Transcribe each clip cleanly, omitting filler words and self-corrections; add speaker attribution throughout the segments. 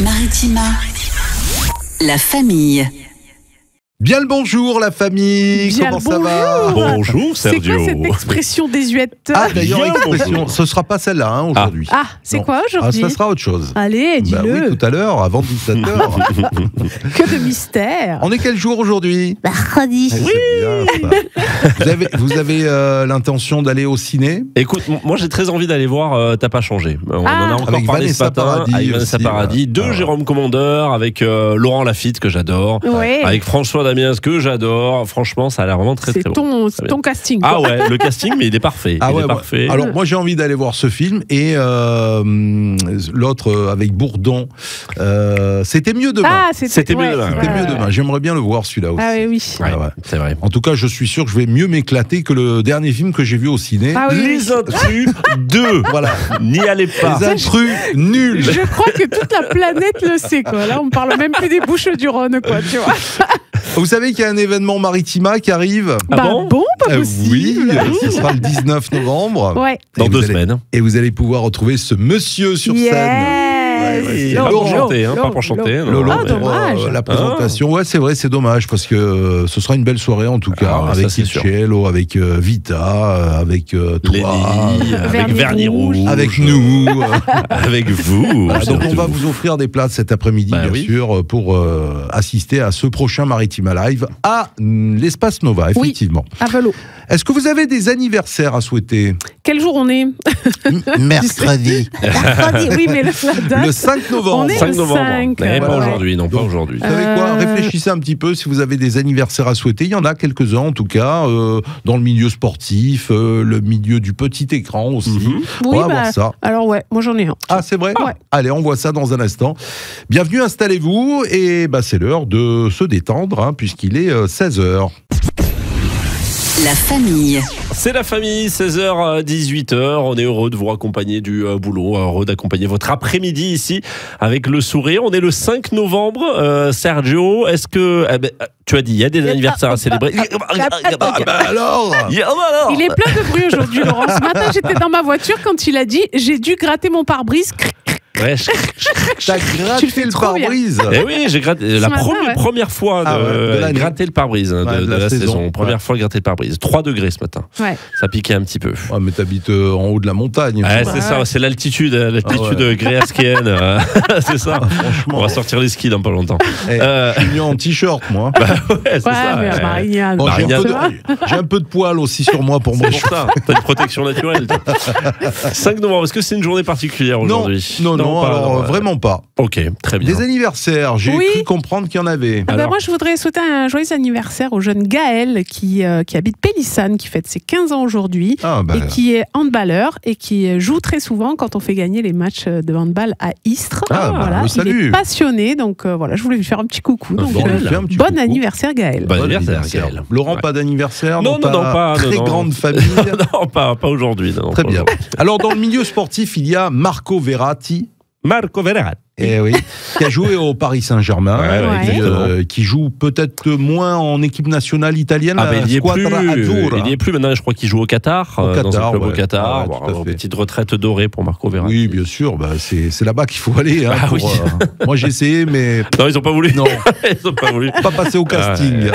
Speaker 1: Maritima, la famille.
Speaker 2: Bien le bonjour la famille,
Speaker 3: Bien
Speaker 2: comment
Speaker 3: le
Speaker 2: ça va?
Speaker 4: Bonjour Sergio.
Speaker 3: C'est quoi cette expression désuète?
Speaker 2: Ah d'ailleurs,
Speaker 4: Bien,
Speaker 2: expression,
Speaker 4: bonjour.
Speaker 2: ce sera pas celle-là aujourd'hui.
Speaker 3: Ah, c'est
Speaker 2: Non.
Speaker 3: quoi aujourd'hui?
Speaker 2: Ça sera autre chose.
Speaker 3: Allez,
Speaker 2: Bah
Speaker 3: dis-le.
Speaker 2: oui, tout à l'heure, avant 17h.
Speaker 3: Que de mystère.
Speaker 2: On est quel jour aujourd'hui?
Speaker 3: Mercredi.
Speaker 2: Vous avez l'intention d'aller au ciné?
Speaker 4: Écoute, moi j'ai très envie d'aller voir T'as pas changé. On en a encore
Speaker 2: Avec
Speaker 4: parlé
Speaker 2: Vanessa
Speaker 4: ce matin
Speaker 2: Paradis
Speaker 4: avec Vanessa
Speaker 2: aussi,
Speaker 4: Paradis, de
Speaker 2: voilà.
Speaker 4: Jérôme Commandeur, avec Laurent Lafitte que j'adore,
Speaker 3: Ouais.
Speaker 4: avec François Damiens que j'adors. Franchement, ça a l'air vraiment très
Speaker 3: C'est
Speaker 4: très bon.
Speaker 3: ton casting.
Speaker 4: Ah
Speaker 3: quoi.
Speaker 4: ouais, le casting, mais il est parfait.
Speaker 2: Ah
Speaker 4: il
Speaker 2: ouais,
Speaker 4: est parfait.
Speaker 2: Alors moi j'ai envie d'aller voir ce film et l'autre avec Bourdon, c'était mieux demain.
Speaker 3: Ah,
Speaker 4: C'était mieux demain,
Speaker 2: C'était mieux demain. J'aimerais bien le voir celui-là aussi.
Speaker 3: Ah oui, oui.
Speaker 4: Ouais,
Speaker 2: Ah ouais.
Speaker 4: c'est vrai.
Speaker 2: En tout cas, je suis sûr que je vais mieux m'éclater que le dernier film que j'ai vu au ciné.
Speaker 3: Ah oui,
Speaker 4: Les intrus 2.
Speaker 2: Voilà.
Speaker 4: N'y allez pas.
Speaker 2: Les intrus nuls.
Speaker 3: Je crois que toute la planète le sait, quoi. Là, on parle même plus des Bouches du Rhône, quoi, tu vois.
Speaker 2: Vous savez qu'il y a un événement Maritima qui arrive?
Speaker 4: Ah bon
Speaker 3: pas possible.
Speaker 2: Oui, ce sera le 19 novembre.
Speaker 3: Ouais.
Speaker 4: Dans
Speaker 2: Et
Speaker 4: 2
Speaker 2: vous allez-
Speaker 4: semaines.
Speaker 2: Et vous allez pouvoir retrouver ce monsieur sur scène.
Speaker 3: Yes.
Speaker 4: Pas pour
Speaker 2: Laurent,
Speaker 4: chanter, hein, pas pour chanter. non.
Speaker 2: Lolo,
Speaker 3: Ah, dommage.
Speaker 2: la présentation. Ouais, c'est vrai, c'est dommage parce que ce sera une belle soirée en tout cas,
Speaker 4: Ah ouais,
Speaker 2: avec
Speaker 4: ça, c'est sûr.
Speaker 2: Cielo, avec Vita, avec toi,
Speaker 4: Lenny, avec
Speaker 3: Vernis
Speaker 4: Vernis
Speaker 3: Rouge.
Speaker 4: Rouge.
Speaker 2: avec nous.
Speaker 4: Avec vous.
Speaker 2: Voilà, donc on
Speaker 4: surtout.
Speaker 2: va vous offrir des places cet après-midi,
Speaker 4: Bah
Speaker 2: bien
Speaker 4: oui.
Speaker 2: sûr, pour assister à ce prochain Maritima Live à l'Espace Nova,
Speaker 3: Oui.
Speaker 2: effectivement.
Speaker 3: À vélo.
Speaker 2: Est-ce que vous avez des anniversaires à souhaiter?
Speaker 3: Quel jour on est?
Speaker 2: Mercredi.
Speaker 3: Mercredi. Oui, mais la date.
Speaker 2: Le 5 novembre.
Speaker 3: On est
Speaker 4: 5
Speaker 3: le
Speaker 4: novembre.
Speaker 3: 5,
Speaker 4: Mais pas
Speaker 2: voilà.
Speaker 4: aujourd'hui, non, pas
Speaker 2: Donc,
Speaker 4: aujourd'hui.
Speaker 2: Vous savez quoi?
Speaker 3: Euh.
Speaker 2: Réfléchissez un petit peu si vous avez des anniversaires à souhaiter. Il y en a quelques-uns, en tout cas, dans le milieu sportif, le milieu du petit écran aussi.
Speaker 4: Mhm.
Speaker 2: On
Speaker 3: Oui,
Speaker 2: va voir ça.
Speaker 3: alors ouais, moi j'en ai un.
Speaker 2: Ah, c'est vrai?
Speaker 3: Ouais.
Speaker 2: Allez, on voit ça dans un instant. Bienvenue, installez-vous. Et bah, c'est l'heure de se détendre, hein, puisqu'il est 16h.
Speaker 1: La famille.
Speaker 4: C'est la famille, 16h, 18h. On est heureux de vous accompagner du boulot, heureux d'accompagner votre après-midi ici avec le sourire. On est le 5 novembre. Sergio, est-ce que. Tu as dit, il y a des anniversaires à célébrer.
Speaker 2: Ah, bah alors!
Speaker 3: Il est plein de bruit aujourd'hui, Laurent. Ce matin, j'étais dans ma voiture quand il a dit j'ai dû gratter mon pare-brise.
Speaker 4: Ouais,
Speaker 2: T'as
Speaker 3: Tu le
Speaker 2: gratté
Speaker 3: fais
Speaker 2: le
Speaker 3: trop bien.
Speaker 2: pare-brise!
Speaker 4: eh oui, j'ai gratté la
Speaker 3: matin, ouais.
Speaker 4: première fois
Speaker 2: Ah ouais, de l'année.
Speaker 4: gratter le pare-brise
Speaker 2: Ouais,
Speaker 4: de la saison. Première
Speaker 2: Ouais.
Speaker 4: fois gratter le pare-brise. 3 degrés ce matin.
Speaker 3: Ouais.
Speaker 4: Ça piquait un petit peu.
Speaker 2: Ah, mais t'habites en haut de la montagne.
Speaker 4: Ouais,
Speaker 2: toi.
Speaker 4: c'est ça, c'est l'altitude
Speaker 2: Ah ouais.
Speaker 4: gréasquéenne. C'est ça.
Speaker 2: Franchement.
Speaker 4: On va sortir les skis dans pas longtemps.
Speaker 2: Eh, je suis venu en t-shirt, moi.
Speaker 4: Ouais, c'est
Speaker 3: Ouais,
Speaker 4: ça.
Speaker 3: mais
Speaker 4: ouais.
Speaker 3: Marianne.
Speaker 2: Bon, j'ai,
Speaker 4: Marianne.
Speaker 2: j'ai un peu de poils aussi sur moi pour me
Speaker 4: C'est pour ça, t'as une protection naturelle. 5 novembre, est-ce que c'est une journée particulière aujourd'hui?
Speaker 2: Non,
Speaker 4: pas,
Speaker 2: alors
Speaker 4: non,
Speaker 2: vraiment pas.
Speaker 4: Ok, très bien.
Speaker 2: Des anniversaires, j'ai
Speaker 3: Oui.
Speaker 2: cru comprendre qu'il y en avait.
Speaker 3: Ah bah
Speaker 4: Alors
Speaker 3: moi, je voudrais souhaiter un joyeux anniversaire au jeune Gaël qui habite Pélissane, qui fête ses 15 ans aujourd'hui
Speaker 2: Ah, bah,
Speaker 3: et qui est handballeur et qui joue très souvent quand on fait gagner les matchs de handball à Istres.
Speaker 2: Ah, bah,
Speaker 3: voilà.
Speaker 2: le
Speaker 3: Il
Speaker 2: salut.
Speaker 3: est passionné, donc voilà, je voulais lui faire un petit coucou. Donc,
Speaker 2: bon, on lui fait un petit
Speaker 3: bon
Speaker 2: coucou.
Speaker 3: anniversaire Gaël.
Speaker 4: Bon
Speaker 2: bon
Speaker 4: anniversaire, Gaël.
Speaker 2: Laurent,
Speaker 4: Ouais.
Speaker 2: pas d'anniversaire
Speaker 4: Non,
Speaker 2: dans
Speaker 4: non,
Speaker 2: ta
Speaker 4: pas,
Speaker 2: très
Speaker 4: non.
Speaker 2: grande famille.
Speaker 4: Non, pas aujourd'hui. non,
Speaker 2: Très
Speaker 4: pas
Speaker 2: bien.
Speaker 4: aujourd'hui.
Speaker 2: Alors, dans le milieu sportif, il y a Marco Verratti.
Speaker 4: Marco Verratti.
Speaker 2: Eh oui, qui a joué au Paris Saint-Germain,
Speaker 4: Ouais,
Speaker 3: exactement.
Speaker 2: qui joue peut-être moins en équipe nationale italienne.
Speaker 4: Ah, mais il y est plus.
Speaker 2: Squadra Azzurra.
Speaker 4: Il y est plus maintenant. Je crois qu'il joue au Qatar.
Speaker 2: Au
Speaker 4: Dans un
Speaker 2: Qatar,
Speaker 4: club au
Speaker 2: ouais.
Speaker 4: Qatar.
Speaker 2: Ouais, tout à fait.
Speaker 4: Petite retraite dorée pour Marco Verratti.
Speaker 2: Oui, bien sûr, bah, c'est là-bas qu'il faut aller. Hein,
Speaker 4: Ah
Speaker 2: pour,
Speaker 4: oui.
Speaker 2: moi, j'ai essayé, mais
Speaker 4: Non, ils ont pas voulu.
Speaker 2: non,
Speaker 4: Ils ont pas voulu.
Speaker 2: pas passé au casting.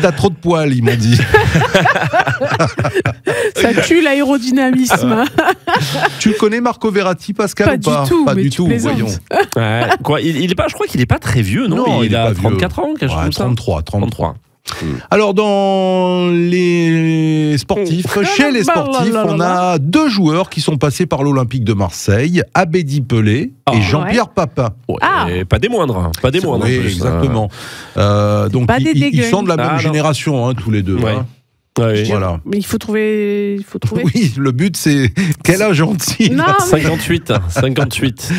Speaker 2: T'as trop de poils, ils m'ont dit.
Speaker 3: Ça tue l'aérodynamisme. hein.
Speaker 2: Tu le connais, Marco Verratti, Pascal,
Speaker 3: Pas
Speaker 2: ou
Speaker 3: du
Speaker 2: pas?
Speaker 3: tout,
Speaker 2: Pas
Speaker 3: mais
Speaker 2: du
Speaker 3: tu
Speaker 2: tout,
Speaker 3: plaisantes.
Speaker 2: voyons.
Speaker 4: Ouais. Quoi, il est pas, je crois qu'il est pas très vieux, non?
Speaker 2: Non, il est
Speaker 4: a
Speaker 2: pas vieux.
Speaker 4: 34 ans, quelque chose
Speaker 2: Ouais,
Speaker 4: comme ça.
Speaker 2: 33.
Speaker 4: 33.
Speaker 2: Alors, dans les sportifs, chez les sportifs, on a 2 joueurs qui sont passés par l'Olympique de Marseille, Abedi Pelé et Jean-Pierre Papin.
Speaker 4: Ouais,
Speaker 3: Ah.
Speaker 4: pas des moindres. hein. Pas des moindres.
Speaker 2: Oui,
Speaker 4: en plus,
Speaker 2: exactement. Donc,
Speaker 3: Pas des
Speaker 2: ils
Speaker 3: dégueux.
Speaker 2: sont de la même
Speaker 4: Ah, non.
Speaker 2: génération, hein, tous les deux.
Speaker 4: Ouais.
Speaker 2: hein.
Speaker 4: Ouais.
Speaker 2: Voilà.
Speaker 3: Mais il faut trouver.
Speaker 2: Oui, le but, c'est quel âge ont-ils?
Speaker 3: Non, mais-
Speaker 4: 58. 58.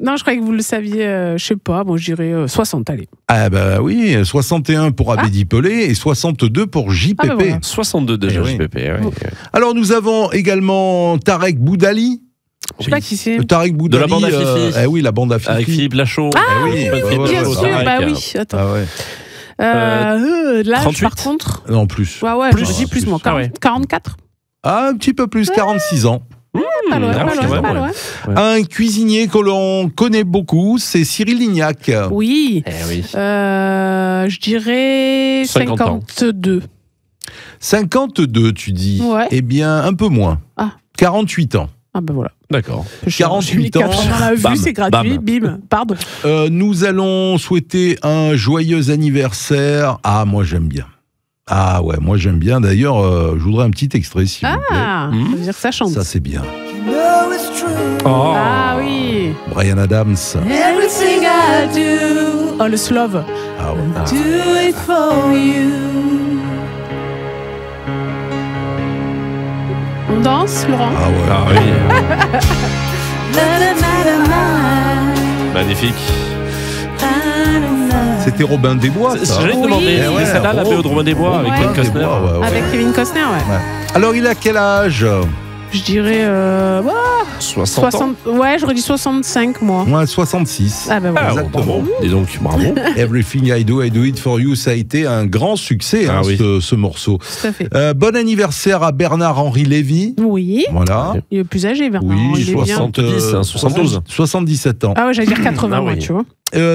Speaker 3: non, je croyais que vous le saviez. Je sais pas. Bon, je dirais 60. Allez.
Speaker 2: Ah bah oui, 61 pour Abedi Pelé et 62 pour JPP.
Speaker 3: Ah bah voilà.
Speaker 4: 62 déjà,
Speaker 2: Eh oui.
Speaker 4: JPP. Ouais.
Speaker 3: Oh.
Speaker 2: Alors nous avons également Tarek Boudali.
Speaker 3: Je sais pas qui c'est.
Speaker 2: Tarek Boudali.
Speaker 4: De la bande à Fifi.
Speaker 2: Oui, la bande à Fifi.
Speaker 4: Avec Philippe Lachaud.
Speaker 3: Ah
Speaker 2: oui,
Speaker 3: oui,
Speaker 2: ouais,
Speaker 3: oui,
Speaker 2: ouais,
Speaker 3: bien
Speaker 2: ouais,
Speaker 3: sûr.
Speaker 4: Tarek,
Speaker 3: Bah oui. Attends.
Speaker 2: Ah ouais.
Speaker 3: L'âge,
Speaker 4: 38.
Speaker 3: par contre.
Speaker 2: Non, plus.
Speaker 3: Ouais, ouais,
Speaker 4: Plus.
Speaker 3: je dis plus, moi.
Speaker 4: Ah ouais.
Speaker 3: 44.
Speaker 2: Ah, un petit peu plus, 46 ans.
Speaker 3: Pas loin,
Speaker 4: ah
Speaker 3: pas
Speaker 4: oui,
Speaker 3: loin,
Speaker 4: ouais,
Speaker 3: pas
Speaker 4: ouais.
Speaker 3: loin.
Speaker 2: Un cuisinier que l'on connaît beaucoup, c'est Cyril Lignac.
Speaker 3: Oui.
Speaker 4: Oui.
Speaker 3: Je dirais
Speaker 4: 50 ans.
Speaker 3: 52.
Speaker 2: 52, tu dis.
Speaker 3: Ouais.
Speaker 2: Eh bien, un peu moins.
Speaker 3: Ah.
Speaker 2: 48 ans.
Speaker 3: Ah ben voilà.
Speaker 4: D'accord.
Speaker 2: 48 ans.
Speaker 3: On l'a vu,
Speaker 4: Bam,
Speaker 3: c'est gratuit.
Speaker 4: bam.
Speaker 3: Bim. Pardon.
Speaker 2: Nous allons souhaiter un joyeux anniversaire. Ah, moi j'aime bien. Ah ouais, moi j'aime bien. D'ailleurs, je voudrais un petit extrait, s'il vous plaît.
Speaker 3: Ah, ça veut dire que ça chante.
Speaker 2: Ça, c'est bien.
Speaker 4: Oh.
Speaker 3: Ah oui.
Speaker 2: Brian Adams.
Speaker 3: Everything I do. Oh, le Slove.
Speaker 2: Ah ouais.
Speaker 3: Do it for you. On danse, Laurent?
Speaker 2: Ah ouais.
Speaker 4: Ah oui. Magnifique.
Speaker 2: C'était Robin des Bois, ça.
Speaker 4: J'allais te
Speaker 3: Oui.
Speaker 4: demander,
Speaker 3: Eh
Speaker 2: ouais,
Speaker 4: c'est là la BO de Romain des Bois avec
Speaker 3: Ouais.
Speaker 4: Kevin Costner.
Speaker 2: Des Bois, ouais, ouais.
Speaker 3: Avec Kevin Costner, ouais.
Speaker 2: Ouais. Alors, il a quel âge?
Speaker 3: Je dirais
Speaker 4: 60 ans.
Speaker 3: Ouais, j'aurais dit 65, moi.
Speaker 2: Moi, 66.
Speaker 3: Ah ben voilà.
Speaker 4: Ah,
Speaker 2: Exactement.
Speaker 4: bravo. Dis donc, bravo.
Speaker 2: Everything I do it for you. Ça a été un grand succès,
Speaker 4: Ah
Speaker 2: hein,
Speaker 4: oui.
Speaker 2: ce morceau.
Speaker 3: Tout à fait.
Speaker 2: Bon anniversaire à Bernard-Henri Lévy.
Speaker 3: Oui.
Speaker 2: Voilà.
Speaker 3: Il est plus âgé, Bernard.
Speaker 2: Oui,
Speaker 3: il est bien.
Speaker 4: 70, hein, 72.
Speaker 2: 77 ans.
Speaker 3: Ah ouais, j'allais dire 80,
Speaker 4: Ah
Speaker 3: moi,
Speaker 4: oui.
Speaker 3: tu vois.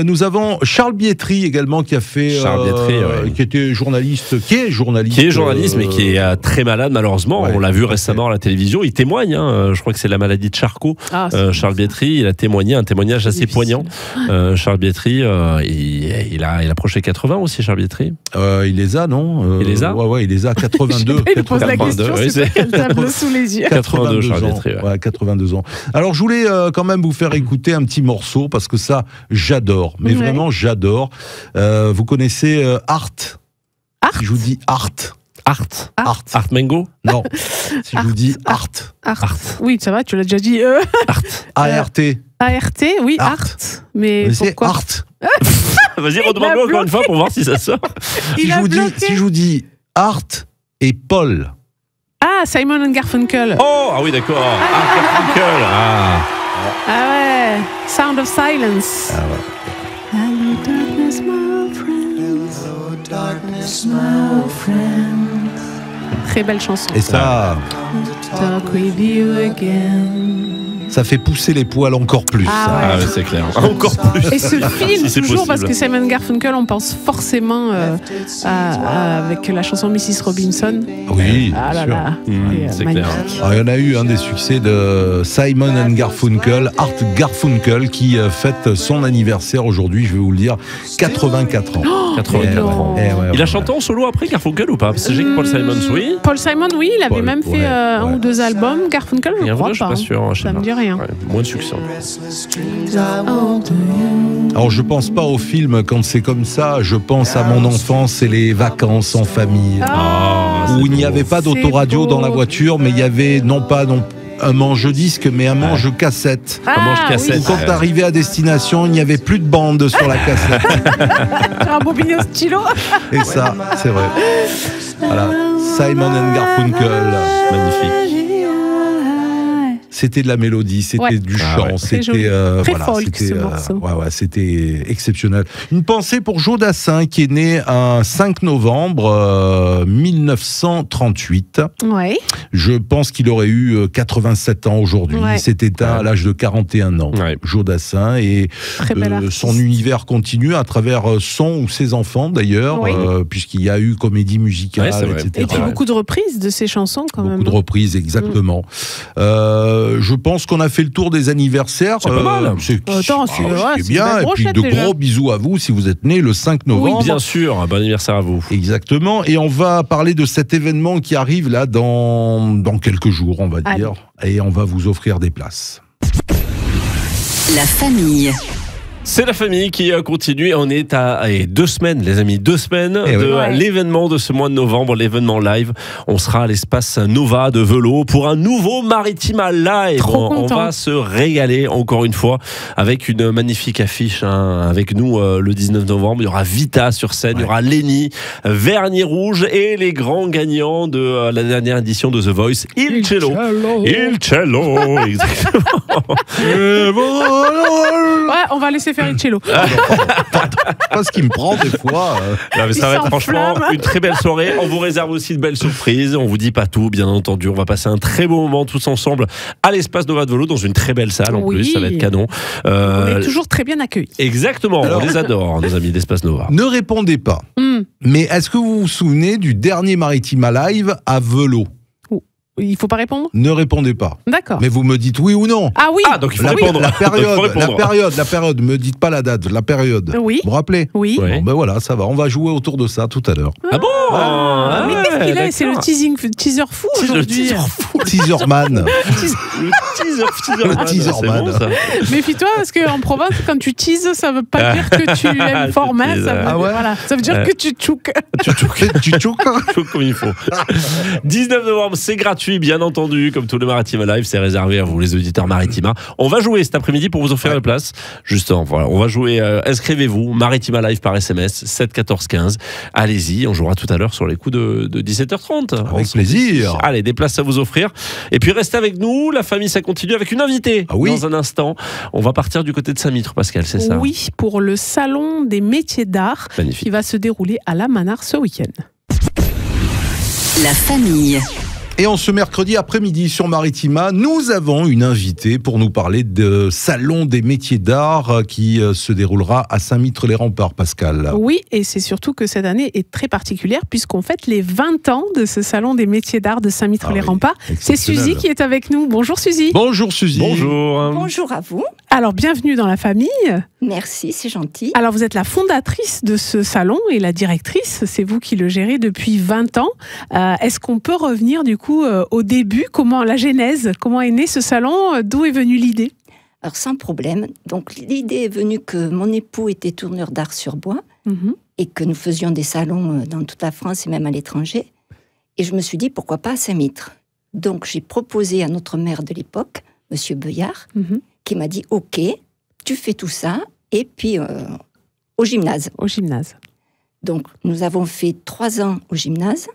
Speaker 2: Nous avons Charles Bietri également qui a fait,
Speaker 4: Charles Bietri, ouais.
Speaker 2: qui était journaliste, qui est journaliste,
Speaker 4: Mais qui est très malade malheureusement.
Speaker 2: Ouais,
Speaker 4: on l'a vu
Speaker 2: tout à
Speaker 4: récemment à la télévision. Il témoigne. Hein, je crois que c'est la maladie de Charcot.
Speaker 3: Ah, c'est
Speaker 4: Charles Bietri, il a témoigné un témoignage assez
Speaker 3: difficile.
Speaker 4: poignant. Charles Bietri, il a approché 80 aussi. Charles Bietri.
Speaker 2: il les a, non
Speaker 4: Il les a
Speaker 2: Ouais, il les a 82.
Speaker 3: Il pose la
Speaker 4: 82,
Speaker 3: question,
Speaker 4: oui,
Speaker 3: c'est
Speaker 4: c'est-
Speaker 3: pas qu'elle table sous les yeux.
Speaker 4: 82, Charles
Speaker 2: ans.
Speaker 4: Bietri, ouais.
Speaker 2: Ouais, 82 ans. Alors, je voulais quand même vous faire écouter un petit morceau parce que ça, j'adore. Mais
Speaker 3: Ouais.
Speaker 2: vraiment, j'adore. Vous connaissez Art?
Speaker 3: Art
Speaker 2: Si je vous dis Art.
Speaker 4: Art.
Speaker 2: Art.
Speaker 4: Art Mengo.
Speaker 2: Non. Si je vous dis Art.
Speaker 3: Art. Oui, ça va, tu l'as déjà dit.
Speaker 4: Art.
Speaker 2: A-R-T.
Speaker 3: ART, oui,
Speaker 2: Art.
Speaker 3: Art. Mais
Speaker 2: C'est
Speaker 3: pourquoi
Speaker 2: Art.
Speaker 4: Vas-y,
Speaker 3: Il a
Speaker 4: redemande-le encore
Speaker 3: bloqué.
Speaker 4: une fois pour voir si ça sort.
Speaker 3: Il a bloqué.
Speaker 2: Si je vous dis Art et Paul.
Speaker 3: Ah, Simon and Garfunkel.
Speaker 4: Oh, ah oui, d'accord. Art Garfunkel. Ah.
Speaker 3: Ah ouais. Sound of Silence.
Speaker 2: Ah ouais.
Speaker 3: Hello darkness, my friends. Hello darkness, my friends. Très belle chanson.
Speaker 2: Et ça,
Speaker 3: Talk with you again.
Speaker 2: ça fait pousser les poils encore plus.
Speaker 3: Ah
Speaker 2: ça.
Speaker 3: ouais.
Speaker 4: Ah, ouais, c'est clair. Encore plus.
Speaker 3: Et ce film,
Speaker 4: Si c'est
Speaker 3: toujours,
Speaker 4: possible.
Speaker 3: parce que Simon Garfunkel, on pense forcément avec la chanson Mrs. Robinson.
Speaker 2: Oui,
Speaker 3: Ah là
Speaker 2: bien sûr.
Speaker 3: là,
Speaker 4: c'est
Speaker 3: magnifique.
Speaker 4: clair.
Speaker 2: Alors, il y en a eu un des succès de Simon and Garfunkel, Art Garfunkel, qui fête son anniversaire aujourd'hui, je vais vous le dire, 84 ans.
Speaker 4: 84 ans. Il a chanté en solo après Garfunkel ou pas? Parce que j'ai que Paul Simon, oui.
Speaker 3: Paul Simon, oui, il avait
Speaker 2: Paul,
Speaker 3: même fait
Speaker 2: ouais,
Speaker 3: un
Speaker 2: ouais.
Speaker 3: ou deux albums. Garfunkel,
Speaker 4: Il y
Speaker 3: je
Speaker 4: a un
Speaker 3: crois
Speaker 4: vrai, je suis
Speaker 3: pas.
Speaker 4: pas sûr. Je sais
Speaker 3: Ça me
Speaker 4: pas.
Speaker 3: dit rien.
Speaker 4: Ouais, moins de succès.
Speaker 2: Alors je pense pas au film quand c'est comme ça, je pense à mon enfance et les vacances en famille.
Speaker 4: Ah,
Speaker 2: Où il n'y avait pas d'autoradio
Speaker 3: C'est beau.
Speaker 2: dans la voiture, mais il y avait non pas un manche-disque, mais un manche-cassette.
Speaker 4: manche-cassette.
Speaker 2: Où quand t'arrivais à destination, il n'y avait plus de bande sur la cassette.
Speaker 3: Un bobinet au stylo.
Speaker 2: Et ça, c'est vrai. Voilà. Simon and Garfunkel.
Speaker 4: Magnifique.
Speaker 2: C'était de la mélodie, c'était
Speaker 3: Ouais.
Speaker 2: du
Speaker 4: Ah
Speaker 2: chant,
Speaker 4: ouais.
Speaker 3: Très
Speaker 2: c'était
Speaker 3: joli. Très folk,
Speaker 2: c'était
Speaker 3: ce morceau.
Speaker 2: c'était exceptionnel. Une pensée pour Joe Dassin qui est né un 5 novembre 1938.
Speaker 3: Ouais.
Speaker 2: Je pense qu'il aurait eu 87 ans aujourd'hui.
Speaker 3: Ouais.
Speaker 2: Il s'est éteint à l'âge de 41 ans.
Speaker 4: Ouais.
Speaker 2: Joe Dassin et
Speaker 3: Très bel artiste.
Speaker 2: son univers continue à travers son ou ses enfants d'ailleurs,
Speaker 3: Oui.
Speaker 2: puisqu'il y a eu comédie musicale,
Speaker 4: Ouais, c'est vrai.
Speaker 2: etc.
Speaker 3: Et puis
Speaker 4: Ouais.
Speaker 3: beaucoup de reprises de ses chansons quand même.
Speaker 2: Beaucoup de reprises, exactement. Je pense qu'on a fait le tour des anniversaires.
Speaker 4: C'est pas mal.
Speaker 2: C'est
Speaker 3: Attends, c'est- ouais,
Speaker 2: c'est
Speaker 3: c'est
Speaker 2: bien.
Speaker 3: une belle
Speaker 2: Et puis
Speaker 3: brochette,
Speaker 2: de
Speaker 3: déjà.
Speaker 2: gros bisous à vous si vous êtes né le 5 novembre.
Speaker 4: Bien sûr. Bon anniversaire à vous.
Speaker 2: Exactement. Et on va parler de cet événement qui arrive là dans quelques jours, on va
Speaker 3: Allez.
Speaker 2: dire. Et on va vous offrir des places.
Speaker 1: La famille.
Speaker 4: C'est la famille qui continue. On est à 2 semaines, les amis, 2 semaines
Speaker 2: Eh
Speaker 4: de
Speaker 2: oui.
Speaker 3: Ouais.
Speaker 4: l'événement de ce mois de novembre, l'événement live. On sera à l'espace Nova de Velo pour un nouveau Maritima Live.
Speaker 3: Trop
Speaker 4: On
Speaker 3: content.
Speaker 4: va se régaler encore une fois avec une magnifique affiche avec nous le 19 novembre. Il y aura Vita sur scène, il y aura Lenny, Vernis Rouge et les grands gagnants de la dernière édition de The Voice, Il Cello. Il Cello, exactement.
Speaker 3: Ouais, on va laisser faire Cello.
Speaker 2: Pas ce qui me prend des fois.
Speaker 4: Non, mais ça va être franchement
Speaker 3: s'enflamme.
Speaker 4: une très belle soirée. On vous réserve aussi de belles surprises. On vous dit pas tout, bien entendu. On va passer un très beau moment tous ensemble à l'espace Nova de Velo dans une très belle salle en
Speaker 3: Oui.
Speaker 4: plus. Ça va être canon.
Speaker 3: On est toujours très bien accueillis.
Speaker 4: Exactement.
Speaker 2: Alors-
Speaker 4: On les adore, nos amis d'Espace Nova.
Speaker 2: Ne répondez pas. Mais est-ce que vous vous souvenez du dernier Maritima Live à Velo?
Speaker 3: Il faut pas répondre?
Speaker 2: Ne répondez pas.
Speaker 3: D'accord.
Speaker 2: Mais vous me dites oui ou non.
Speaker 3: Ah oui.
Speaker 4: Ah, donc il faut
Speaker 2: La,
Speaker 4: répondre.
Speaker 2: la
Speaker 4: Il faut répondre.
Speaker 2: la période. Me dites pas la date, la période.
Speaker 3: Oui.
Speaker 2: Vous vous rappelez?
Speaker 3: Oui.
Speaker 4: Ouais.
Speaker 2: Bon, ben voilà, ça va. On va jouer autour de ça tout à l'heure.
Speaker 4: Ah bon Ah
Speaker 3: Mais
Speaker 4: ouais,
Speaker 3: qu'est-ce qu'il a? C'est le
Speaker 4: d'accord.
Speaker 3: teaser fou
Speaker 4: Le
Speaker 3: aujourd'hui.
Speaker 4: teaser fou.
Speaker 2: Teaserman.
Speaker 4: Le
Speaker 2: teaserman.
Speaker 4: C'est bon, ça.
Speaker 3: Méfie-toi parce qu'en province, quand tu teases, ça veut pas dire que tu aimes format. Ça veut,
Speaker 2: Ah ouais
Speaker 3: voilà. Ça veut dire que tu tchouk.
Speaker 2: Tu tchouk.
Speaker 4: Tout comme il faut. 19 novembre, c'est gratuit, bien entendu. Comme tous les Maritima Live, c'est réservé à vous, les auditeurs Maritima. On va jouer cet après-midi pour vous offrir la place. Justement, voilà, on va jouer. Inscrivez-vous, Maritima Live par SMS, 7 14 15. Allez-y, on jouera tout à l'heure sur les coups de 17h30.
Speaker 2: Avec plaisir.
Speaker 4: Allez, des places à vous offrir. Et puis restez avec nous, la famille, ça continue avec une invitée.
Speaker 2: Ah oui.
Speaker 4: Dans un instant, on va partir du côté de Saint-Mitre, Pascal, c'est ça?
Speaker 3: Oui, pour le salon des métiers d'art
Speaker 4: Magnifique.
Speaker 3: qui va se dérouler à la Manare ce week-end.
Speaker 1: La famille.
Speaker 2: Et en ce mercredi après-midi sur Maritima, nous avons une invitée pour nous parler de Salon des métiers d'art qui se déroulera à Saint-Mitre-les-Remparts, Pascal.
Speaker 3: Oui, et c'est surtout que cette année est très particulière puisqu'on fête les 20 ans de ce salon des métiers d'art de Saint-Mitre-les-Remparts. C'est
Speaker 2: exceptionnel.
Speaker 3: Suzy qui est avec nous. Bonjour Suzy.
Speaker 2: Bonjour Suzy.
Speaker 4: Bonjour.
Speaker 5: Bonjour à vous.
Speaker 3: Alors bienvenue dans la famille.
Speaker 5: Merci, c'est gentil.
Speaker 3: Alors vous êtes la fondatrice de ce salon et la directrice, c'est vous qui le gérez depuis 20 ans. Est-ce qu'on peut revenir du coup au début, la genèse, comment est né ce salon, d'où est venue l'idée?
Speaker 5: Alors sans problème. Donc l'idée est venue que mon époux était tourneur d'art sur bois et que nous faisions des salons dans toute la France et même à l'étranger. Et je me suis dit pourquoi pas à Saint-Mitre. Donc j'ai proposé à notre maire de l'époque, Monsieur Beuillard, qui m'a dit OK, tu fais tout ça et puis au gymnase.
Speaker 3: Au gymnase.
Speaker 5: Donc nous avons fait 3 ans au gymnase.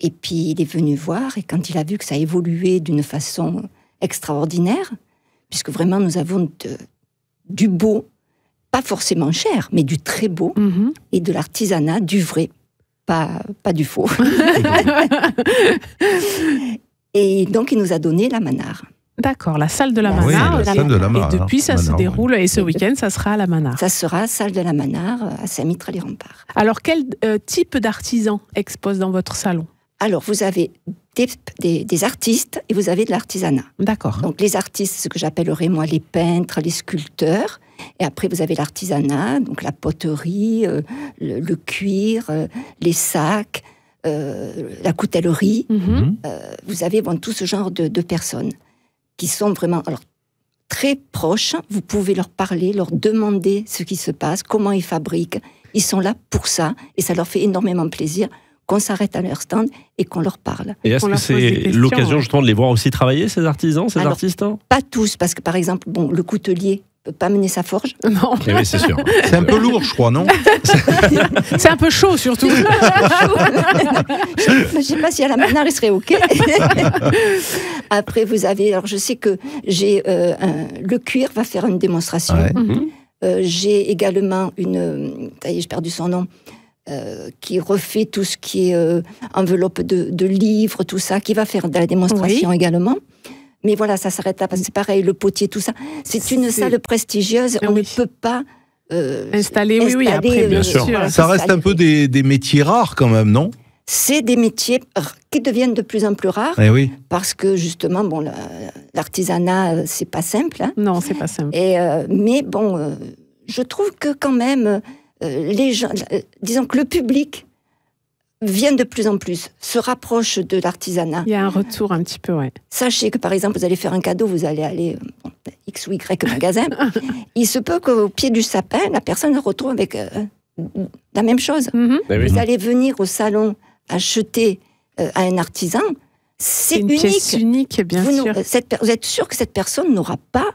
Speaker 5: Et puis, il est venu voir, et quand il a vu que ça évoluait d'une façon extraordinaire, puisque vraiment, nous avons du beau, pas forcément cher, mais du très beau, et de l'artisanat, du vrai, pas du faux. Et donc, il nous a donné la Manare.
Speaker 3: D'accord, la salle de la
Speaker 5: Oui,
Speaker 3: Manare.
Speaker 5: la salle de
Speaker 2: la Manare.
Speaker 3: Et depuis, ça se
Speaker 2: Manare,
Speaker 3: déroule, et ce week-end, ça sera à la Manare.
Speaker 5: Ça sera salle de la Manare à Saint-Mitre-les-Remparts.
Speaker 3: Alors, quel type d'artisans expose dans votre salon?
Speaker 5: Alors, vous avez des artistes et vous avez de l'artisanat.
Speaker 3: D'accord.
Speaker 5: Donc, les artistes, ce que j'appellerais, moi, les peintres, les sculpteurs. Et après, vous avez l'artisanat, donc la poterie, le cuir, les sacs, la coutellerie. Vous avez tout ce genre de personnes qui sont vraiment très proches. Vous pouvez leur parler, leur demander ce qui se passe, comment ils fabriquent. Ils sont là pour ça et ça leur fait énormément plaisir qu'on s'arrête à leur stand et qu'on leur parle.
Speaker 4: Et est-ce
Speaker 3: On
Speaker 4: que
Speaker 3: leur pose des
Speaker 4: c'est
Speaker 3: questions,
Speaker 4: l'occasion
Speaker 3: ouais.
Speaker 4: justement de les voir aussi travailler, ces artisans, ces
Speaker 5: Alors,
Speaker 4: artistes hein?
Speaker 5: Pas tous, parce que par exemple, le coutelier ne peut pas mener sa forge.
Speaker 3: Non,
Speaker 4: Eh oui, c'est sûr.
Speaker 2: C'est un peu lourd, je crois, non?
Speaker 3: c'est un peu chaud surtout.
Speaker 5: Je ne sais pas si à la Manare, il serait OK. Après, vous avez... Alors, je sais que le cuir va faire une démonstration.
Speaker 2: Ouais.
Speaker 5: J'ai également ça y est, j'ai perdu son nom, qui refait tout ce qui est enveloppe de livres, tout ça, qui va faire de la démonstration également. Mais voilà, ça s'arrête là, parce que c'est pareil, le potier, tout ça. C'est une salle prestigieuse, on ne peut pas...
Speaker 3: Installer, oui, après, bien sûr.
Speaker 5: voilà,
Speaker 2: Ça reste un peu des métiers rares quand même, non?
Speaker 5: C'est des métiers qui deviennent de plus en plus rares,
Speaker 2: Eh oui.
Speaker 5: parce que justement, l'artisanat, c'est pas simple. Hein.
Speaker 3: Non, c'est pas simple.
Speaker 5: Mais bon, je trouve que quand même, les gens, disons que le public vient de plus en plus, se rapproche de l'artisanat.
Speaker 3: Il y a un retour un petit peu, ouais.
Speaker 5: Sachez que par exemple, vous allez faire un cadeau, vous allez aller X ou Y magasin. Il se peut qu'au pied du sapin, la personne se retrouve avec la même chose.
Speaker 4: Eh oui.
Speaker 5: Vous allez venir au salon acheter à un artisan, c'est
Speaker 3: une
Speaker 5: unique.
Speaker 3: pièce unique, bien sûr.
Speaker 5: Vous êtes sûr que cette personne n'aura pas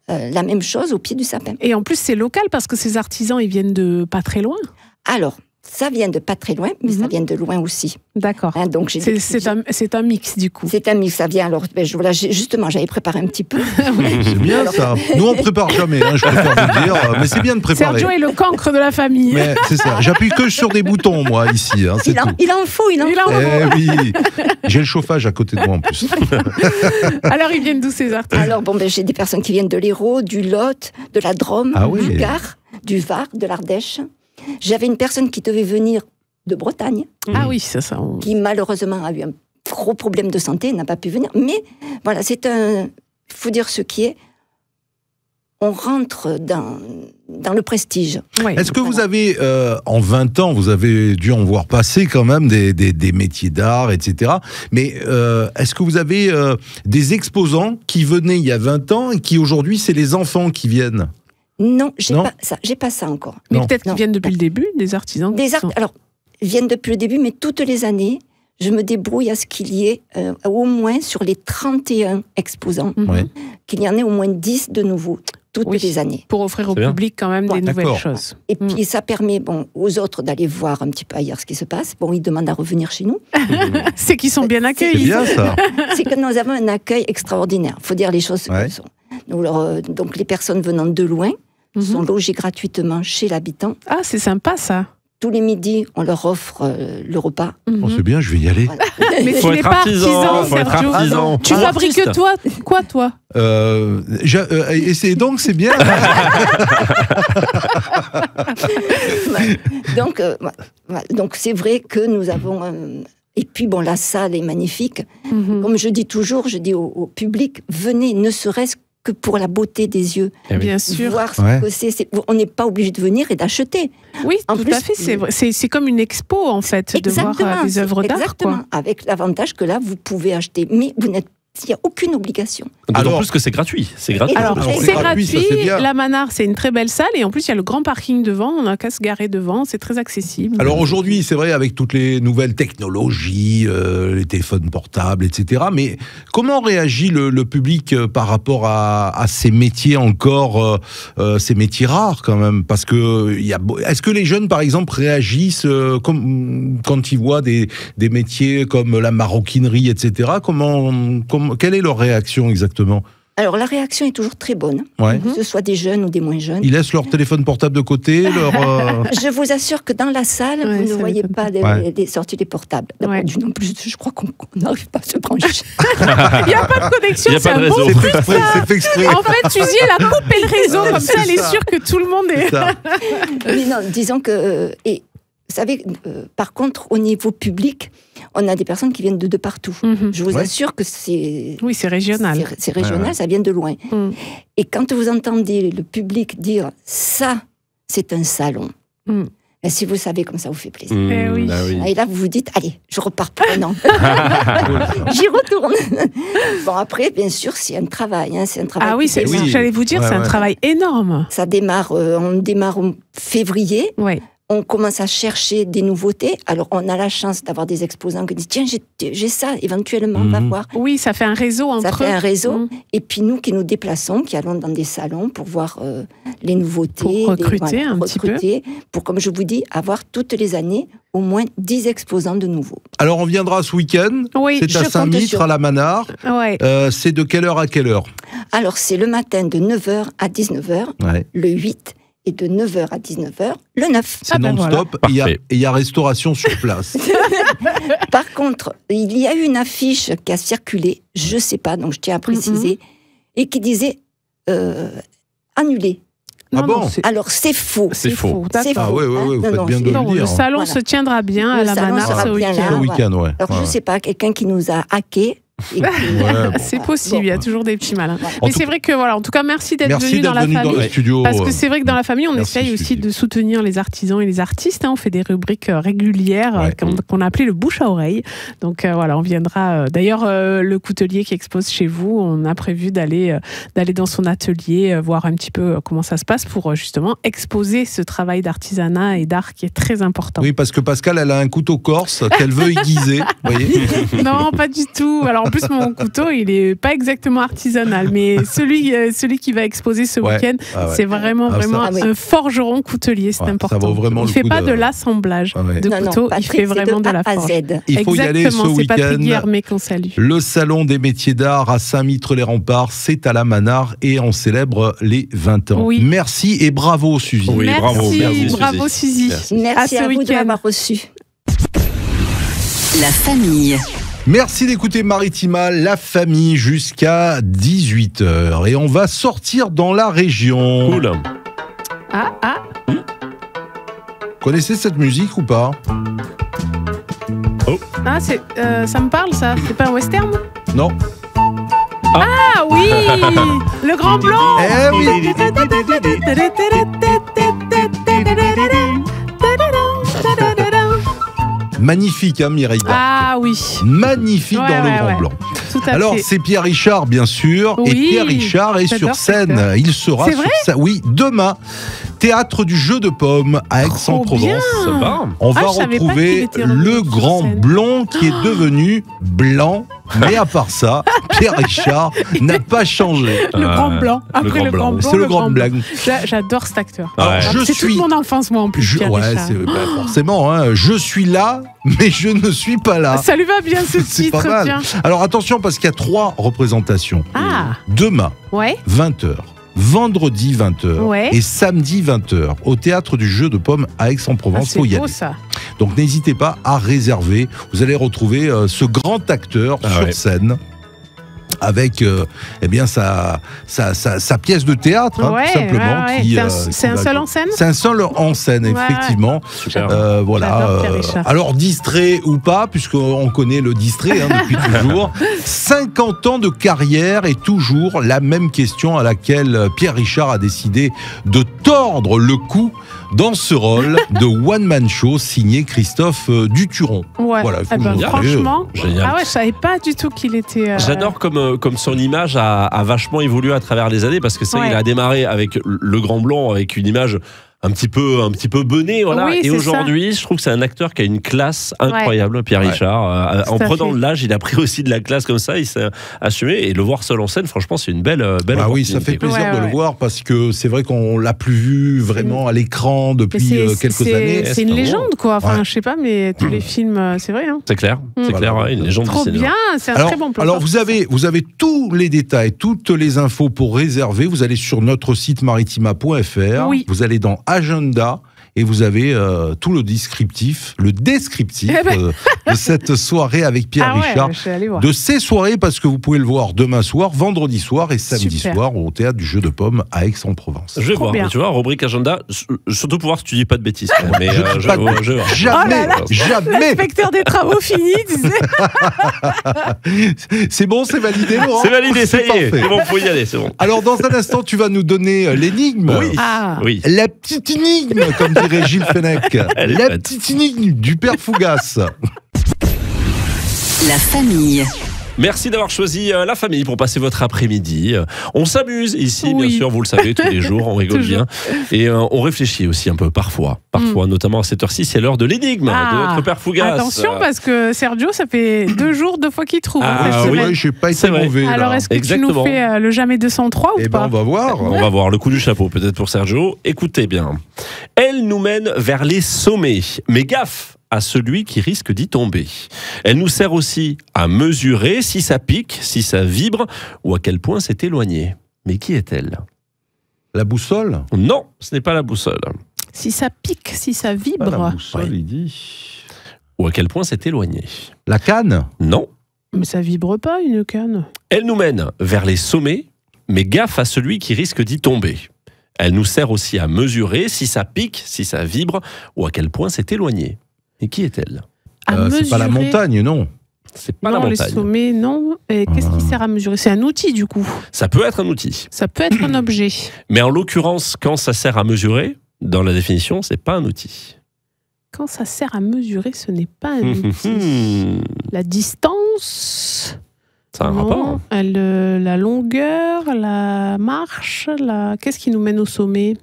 Speaker 5: la même chose au pied du sapin.
Speaker 3: Et en plus, c'est local parce que ces artisans, ils viennent de pas très loin.
Speaker 5: Alors, ça vient de pas très loin, mais ça vient de loin aussi.
Speaker 3: D'accord.
Speaker 5: Hein, donc
Speaker 3: c'est un mix du coup.
Speaker 5: C'est un mix, ça vient. Alors voilà, justement, j'avais préparé un petit peu.
Speaker 2: C'est bien ça. Nous, on prépare jamais, hein, je préfère vous dire, mais c'est bien de préparer.
Speaker 3: Sergio est le cancre de la famille.
Speaker 2: Mais c'est ça. J'appuie que sur des boutons, moi, ici. Hein, c'est tout.
Speaker 5: Il en faut.
Speaker 2: Eh oui. J'ai le chauffage à côté de moi en plus.
Speaker 3: Alors, ils viennent d'où ces artistes?
Speaker 5: Alors, j'ai des personnes qui viennent de l'Hérault, du Lot, de la Drôme, du Gard, du Var, de l'Ardèche. J'avais une personne qui devait venir de Bretagne.
Speaker 3: Ah oui, ça.
Speaker 5: Qui malheureusement a eu un gros problème de santé, n'a pas pu venir. Mais voilà, il faut dire ce qui est. On rentre dans le prestige.
Speaker 3: Oui.
Speaker 2: Est-ce que vous avez, en 20 ans, vous avez dû en voir passer quand même des métiers d'art, etc. Mais est-ce que vous avez des exposants qui venaient il y a 20 ans et qui aujourd'hui, c'est les enfants qui viennent?
Speaker 5: Non, j'ai pas ça encore.
Speaker 3: Mais peut-être qu'ils viennent depuis le début, des artisans.
Speaker 5: Alors, ils viennent depuis le début, mais toutes les années, je me débrouille à ce qu'il y ait au moins sur les 31 exposants, qu'il y en ait au moins 10 de nouveaux, toutes les années.
Speaker 3: Pour offrir au public quand même des nouvelles choses.
Speaker 5: Et puis ça permet aux autres d'aller voir un petit peu ailleurs ce qui se passe. Bon, ils demandent à revenir chez nous.
Speaker 3: C'est qu'ils sont bien accueillis.
Speaker 2: C'est bien ça.
Speaker 5: C'est que nous avons un accueil extraordinaire. Il faut dire les choses comme elles sont. Donc les personnes venant de loin sont logées gratuitement chez l'habitant.
Speaker 3: Ah, c'est sympa ça.
Speaker 5: Tous les midis, on leur offre le repas.
Speaker 2: C'est bien, je vais y aller.
Speaker 5: Voilà.
Speaker 3: Mais tu n'es pas artisan, Sergio. Tu fabriques quoi, toi?
Speaker 2: Et donc, c'est bien.
Speaker 5: Donc, c'est vrai que nous avons... Et puis, la salle est magnifique. Comme je dis toujours, je dis au public, venez, ne serait-ce que pour la beauté des yeux.
Speaker 3: Bien sûr.
Speaker 5: Voir ce que c'est. On n'est pas obligé de venir et d'acheter.
Speaker 3: Oui, tout à fait. C'est comme une expo, en fait, de voir des œuvres d'art.
Speaker 5: Exactement. Avec l'avantage que là, vous pouvez acheter. Mais il n'y a aucune obligation.
Speaker 4: D'autant plus que c'est gratuit. C'est gratuit.
Speaker 3: Alors, c'est gratuit.
Speaker 2: Ça, c'est bien.
Speaker 3: La Manard, c'est une très belle salle. Et en plus, il y a le grand parking devant. On n'a qu'à se garer devant. C'est très accessible.
Speaker 2: Alors aujourd'hui, c'est vrai, avec toutes les nouvelles technologies, les téléphones portables, etc. Mais comment réagit le public par rapport à ces métiers encore, ces métiers rares quand même? Parce que est-ce que les jeunes, par exemple, réagissent quand ils voient des métiers comme la maroquinerie, etc. Quelle est leur réaction exactement?
Speaker 5: Alors, la réaction est toujours très bonne, que ce soit des jeunes ou des moins jeunes.
Speaker 2: Ils laissent leur téléphone portable de côté
Speaker 5: Je vous assure que dans la salle, vous ne voyez pas des sorties des portables. Non plus, je crois qu'on n'arrive pas à se brancher.
Speaker 3: Il n'y a pas de connexion, c'est un bon truc, ça.
Speaker 2: C'est fait exprès.
Speaker 3: En fait, Suzy, elle a coupé le réseau, comme ça, elle est sûre que tout le monde est...
Speaker 5: Mais non, disons que... Et vous savez, par contre, au niveau public, on a des personnes qui viennent de partout. Je vous assure que c'est...
Speaker 3: Oui, c'est régional.
Speaker 5: C'est régional, ça vient de loin. Et quand vous entendez le public dire « ça, c'est un salon », si vous savez comme ça vous fait plaisir. Et là, vous vous dites « allez, je repars pour un an ». J'y retourne. Bon, après, bien sûr, c'est un travail. C'est un travail.
Speaker 3: Ah oui, j'allais vous dire, c'est un travail énorme.
Speaker 5: Ça démarre, on démarre en février. On commence à chercher des nouveautés. Alors, on a la chance d'avoir des exposants qui disent « Tiens, j'ai ça, éventuellement, on va voir ».
Speaker 3: Oui, ça fait un réseau entre eux.
Speaker 5: Ça fait un réseau. Et puis, nous qui nous déplaçons, qui allons dans des salons pour voir les nouveautés.
Speaker 3: Pour recruter un petit peu.
Speaker 5: Pour, comme je vous dis, avoir toutes les années au moins 10 exposants de nouveau.
Speaker 2: Alors, on viendra ce week-end. C'est à Saint-Mitre, à la Manard. C'est de quelle heure à quelle heure?
Speaker 5: Alors, c'est le matin de 9h à 19h, le 8 et de 9h à 19h, le 9.
Speaker 2: C'est non-stop, et il y a restauration sur place.
Speaker 5: Par contre, il y a eu une affiche qui a circulé, je ne sais pas, donc je tiens à préciser, et qui disait annulé. Alors c'est faux.
Speaker 4: C'est faux.
Speaker 2: Ah oui, vous faites bien de le dire.
Speaker 3: Le salon se tiendra bien à la Manard ce
Speaker 2: week-end.
Speaker 5: Alors je ne sais pas, quelqu'un qui nous a hacké.
Speaker 3: C'est possible, il y a toujours des petits malins. Mais c'est vrai que en tout cas, merci d'être venu dans la famille. Parce que c'est vrai que dans la famille, on essaye aussi de soutenir les artisans et les artistes. On fait des rubriques régulières qu'on a appelées le bouche à oreille. Donc on viendra. D'ailleurs, le coutelier qui expose chez vous, on a prévu d'aller dans son atelier, voir un petit peu comment ça se passe pour justement exposer ce travail d'artisanat et d'art qui est très important.
Speaker 2: Oui, parce que Pascal, elle a un couteau corse qu'elle veut aiguiser. Voyez.
Speaker 3: Non, pas du tout. Alors en plus, mon couteau, il est pas exactement artisanal, mais celui qui va exposer ce
Speaker 2: Ouais.
Speaker 3: week-end,
Speaker 2: Ah ouais.
Speaker 3: c'est vraiment
Speaker 2: Ah, ça-
Speaker 3: un forgeron coutelier, c'est
Speaker 2: Ouais, ça
Speaker 3: important.
Speaker 2: vaut vraiment
Speaker 3: Il
Speaker 2: le
Speaker 3: fait
Speaker 2: coup
Speaker 3: pas
Speaker 2: de-
Speaker 3: de l'assemblage
Speaker 2: Ah ouais.
Speaker 3: de couteaux, il
Speaker 5: Patrick,
Speaker 3: fait vraiment de
Speaker 5: c'est
Speaker 3: la
Speaker 5: A à
Speaker 3: forge.
Speaker 5: Z.
Speaker 2: Il faut y aller ce
Speaker 3: Exactement, c'est Patrick
Speaker 2: week-end.
Speaker 3: Guillermet qu'on salue.
Speaker 2: Le salon des métiers d'art à Saint-Mitre-les-Remparts, c'est à la Manard et on célèbre les 20 ans.
Speaker 3: Oui.
Speaker 2: Merci et bravo Suzy.
Speaker 4: Oui,
Speaker 3: Merci,
Speaker 4: bravo,
Speaker 3: bravo Suzy.
Speaker 4: Merci.
Speaker 5: Merci
Speaker 3: À ce
Speaker 5: à vous de
Speaker 3: week-end.
Speaker 5: m'avoir reçu.
Speaker 1: La famille.
Speaker 2: Merci d'écouter Maritima, la famille, jusqu'à 18h. Et on va sortir dans la région.
Speaker 4: Cool.
Speaker 3: Ah,
Speaker 2: Connaissez cette musique ou pas?
Speaker 3: ça me parle ça. C'est pas un western?
Speaker 2: Non.
Speaker 3: Ah oui, le Grand Blanc.
Speaker 2: Eh oui. Magnifique, hein, Mireille Darc.
Speaker 3: Ah oui,
Speaker 2: Magnifique
Speaker 3: Ouais,
Speaker 2: dans le
Speaker 3: ouais,
Speaker 2: Grand
Speaker 3: ouais.
Speaker 2: Blanc.
Speaker 3: tout à
Speaker 2: Alors,
Speaker 3: fait.
Speaker 2: c'est Pierre Richard, bien sûr. Et
Speaker 3: Oui,
Speaker 2: Pierre Richard est
Speaker 3: j'adore
Speaker 2: sur
Speaker 3: cet
Speaker 2: scène.
Speaker 3: acteur.
Speaker 2: Il sera
Speaker 3: C'est
Speaker 2: sur
Speaker 3: vrai
Speaker 2: scène. Oui, demain. Théâtre du Jeu de Pommes à Aix-en-Provence.
Speaker 3: bien.
Speaker 4: Ça va.
Speaker 2: On va
Speaker 3: je savais pas qu'il
Speaker 2: retrouver
Speaker 3: était revenu
Speaker 2: le
Speaker 3: sur
Speaker 2: grand
Speaker 3: scène.
Speaker 2: blond qui est devenu blanc. Mais à part ça, Pierre Richard n'a pas changé.
Speaker 3: Le Grand Blanc. Après le Grand Blanc.
Speaker 2: C'est le grand blague.
Speaker 3: J'adore cet acteur.
Speaker 4: Alors,
Speaker 2: je
Speaker 3: c'est
Speaker 2: suis-
Speaker 3: toute mon enfance, moi, en plus. Pierre
Speaker 2: Ouais,
Speaker 3: Richard.
Speaker 2: c'est forcément. Hein, je suis là, mais je ne suis pas là.
Speaker 3: Ça lui va bien ce
Speaker 2: C'est
Speaker 3: titre,
Speaker 2: pas mal.
Speaker 3: tiens.
Speaker 2: Alors attention parce qu'il y a 3 représentations.
Speaker 3: Ah,
Speaker 2: Demain,
Speaker 3: ouais.
Speaker 2: 20h. Vendredi 20h
Speaker 3: Ouais.
Speaker 2: et samedi 20h au Théâtre du Jeu de Pommes à
Speaker 3: Ah,
Speaker 2: Aix-en-Provence.
Speaker 3: c'est
Speaker 2: Faut y
Speaker 3: beau
Speaker 2: aller.
Speaker 3: ça.
Speaker 2: Donc n'hésitez pas à réserver. Vous allez retrouver ce grand acteur
Speaker 4: Ah
Speaker 2: sur
Speaker 4: ouais.
Speaker 2: scène avec eh bien sa pièce de théâtre, hein,
Speaker 3: Ouais,
Speaker 2: tout simplement.
Speaker 3: ouais, ouais.
Speaker 2: qui,
Speaker 3: C'est un
Speaker 2: qui va-
Speaker 3: seul en scène?
Speaker 2: C'est un seul en scène,
Speaker 3: Ouais,
Speaker 2: effectivement.
Speaker 4: Super.
Speaker 2: Voilà.
Speaker 3: J'adore Pierre Richard.
Speaker 2: Alors distrait ou pas, puisqu'on connaît le distrait hein, depuis toujours. 50 ans de carrière et toujours la même question à laquelle Pierre Richard a décidé de tordre le cou dans ce rôle de One Man Show signé Christophe Duturon.
Speaker 3: Ouais.
Speaker 2: Voilà, il faut
Speaker 3: Eh ben,
Speaker 2: le montrer.
Speaker 3: franchement,
Speaker 4: Génial.
Speaker 3: ah ouais, je savais pas du tout qu'il était.
Speaker 4: J'adore comme son image a vachement évolué à travers les années parce que c'est vrai
Speaker 3: Ouais.
Speaker 4: qu'il a démarré avec le Grand Blanc avec une image un petit peu benée, voilà.
Speaker 3: Oui,
Speaker 4: Et
Speaker 3: c'est
Speaker 4: aujourd'hui, je trouve que c'est un acteur qui a une classe incroyable, Pierre
Speaker 2: Ouais.
Speaker 4: Richard. En
Speaker 3: Tout à
Speaker 4: prenant
Speaker 3: fait.
Speaker 4: de l'âge, il a pris aussi de la classe comme ça, il s'est assumé et le voir seul en scène, franchement, c'est une belle
Speaker 2: Ah oui, ça
Speaker 4: opportunité.
Speaker 2: fait plaisir
Speaker 3: Ouais,
Speaker 2: de le
Speaker 3: ouais.
Speaker 2: voir parce que c'est vrai qu'on l'a plus vu vraiment à l'écran
Speaker 3: Mais
Speaker 2: depuis quelques années.
Speaker 3: C'est une
Speaker 4: c'est
Speaker 3: légende, quoi. Enfin,
Speaker 2: Ouais.
Speaker 3: je sais pas, mais tous les films, c'est vrai. Hein.
Speaker 4: C'est clair, c'est
Speaker 3: Mm.
Speaker 4: clair, ouais, une légende
Speaker 3: Trop
Speaker 4: du cinéma.
Speaker 3: bien, c'est un
Speaker 2: Alors,
Speaker 3: très bon plan.
Speaker 2: alors vous avez tous les détails, toutes les infos pour réserver. Vous allez sur notre site maritima.fr.
Speaker 3: Oui.
Speaker 2: Vous allez dans Agenda et vous avez tout le descriptif
Speaker 3: Eh ben.
Speaker 2: de cette soirée avec Pierre
Speaker 3: Ah ouais,
Speaker 2: Richard.
Speaker 3: je vais aller voir.
Speaker 2: De ces soirées, parce que vous pouvez le voir demain soir, vendredi soir et samedi
Speaker 3: Super.
Speaker 2: soir au Théâtre du Jeu de Pommes à Aix-en-Provence.
Speaker 4: Je vais
Speaker 3: Trop
Speaker 4: voir,
Speaker 3: bien.
Speaker 4: mais tu vois, rubrique agenda, surtout pour voir si tu dis pas de bêtises. Mais
Speaker 2: Je dis pas de-
Speaker 4: je vais voir.
Speaker 2: Jamais,
Speaker 3: Oh là là.
Speaker 2: jamais.
Speaker 3: L'inspecteur des travaux fini, tu sais.
Speaker 2: C'est bon, c'est validé, Laurent.
Speaker 4: C'est validé, ça y est,
Speaker 2: parfait.
Speaker 4: c'est bon, faut y aller, c'est bon.
Speaker 2: Alors, dans un instant, tu vas nous donner l'énigme.
Speaker 4: Oui.
Speaker 3: Ah.
Speaker 4: Oui.
Speaker 2: La petite énigme, comme dirait Gilles Fenech.
Speaker 4: Elle est
Speaker 2: La
Speaker 4: faite.
Speaker 2: petite énigme du père Fougas.
Speaker 1: La famille.
Speaker 4: Merci d'avoir choisi la famille pour passer votre après-midi. On s'amuse ici,
Speaker 3: Oui.
Speaker 4: bien sûr, vous le savez, tous les jours, on rigole
Speaker 3: Toujours.
Speaker 4: bien. Et on réfléchit aussi un peu parfois. Parfois, notamment à cette heure-ci, c'est l'heure de l'énigme de notre père Fougas.
Speaker 3: Attention, parce que Sergio, ça fait 2 jours, 2 fois qu'il trouve.
Speaker 4: Ah,
Speaker 3: cette
Speaker 2: Ah
Speaker 4: oui.
Speaker 3: semaine.
Speaker 2: oui, j'ai pas été
Speaker 4: C'est vrai.
Speaker 2: mauvais.
Speaker 3: Alors,
Speaker 2: là.
Speaker 3: est-ce que tu
Speaker 4: Exactement.
Speaker 3: nous fais le jamais 203 ou
Speaker 2: Eh ben,
Speaker 3: pas
Speaker 2: on va voir.
Speaker 4: On va voir le coup du chapeau, peut-être pour Sergio. Écoutez bien. Elle nous mène vers les sommets. Mais gaffe à celui qui risque d'y tomber. Elle nous sert aussi à mesurer si ça pique, si ça vibre ou à quel point c'est éloigné. Mais qui est-elle ?
Speaker 2: La boussole.
Speaker 4: Non, ce n'est pas la boussole.
Speaker 3: Si ça pique, si ça
Speaker 2: Pas
Speaker 3: vibre.
Speaker 2: la boussole,
Speaker 4: Oui.
Speaker 2: il dit.
Speaker 4: Ou à quel point c'est éloigné.
Speaker 2: La canne.
Speaker 4: Non.
Speaker 3: Mais ça vibre pas, une canne.
Speaker 4: Elle nous mène vers les sommets, mais gaffe à celui qui risque d'y tomber. Elle nous sert aussi à mesurer si ça pique, si ça vibre ou à quel point c'est éloigné. Et qui est-elle ?
Speaker 3: À
Speaker 2: C'est pas la
Speaker 3: mesurer.
Speaker 2: montagne, non.
Speaker 4: C'est pas
Speaker 3: Non,
Speaker 4: la
Speaker 3: les
Speaker 4: montagne.
Speaker 3: sommets, non. Et qu'est-ce qui sert à mesurer? C'est un outil, du coup.
Speaker 4: Ça peut être un outil.
Speaker 3: Ça peut être un objet.
Speaker 4: Mais en l'occurrence, quand ça sert à mesurer, dans la définition, c'est pas un outil.
Speaker 3: Quand ça sert à mesurer, ce n'est pas un outil. La distance.
Speaker 4: Ça a un
Speaker 3: non.
Speaker 4: rapport.
Speaker 3: La longueur, la marche, qu'est-ce qui nous mène au sommet?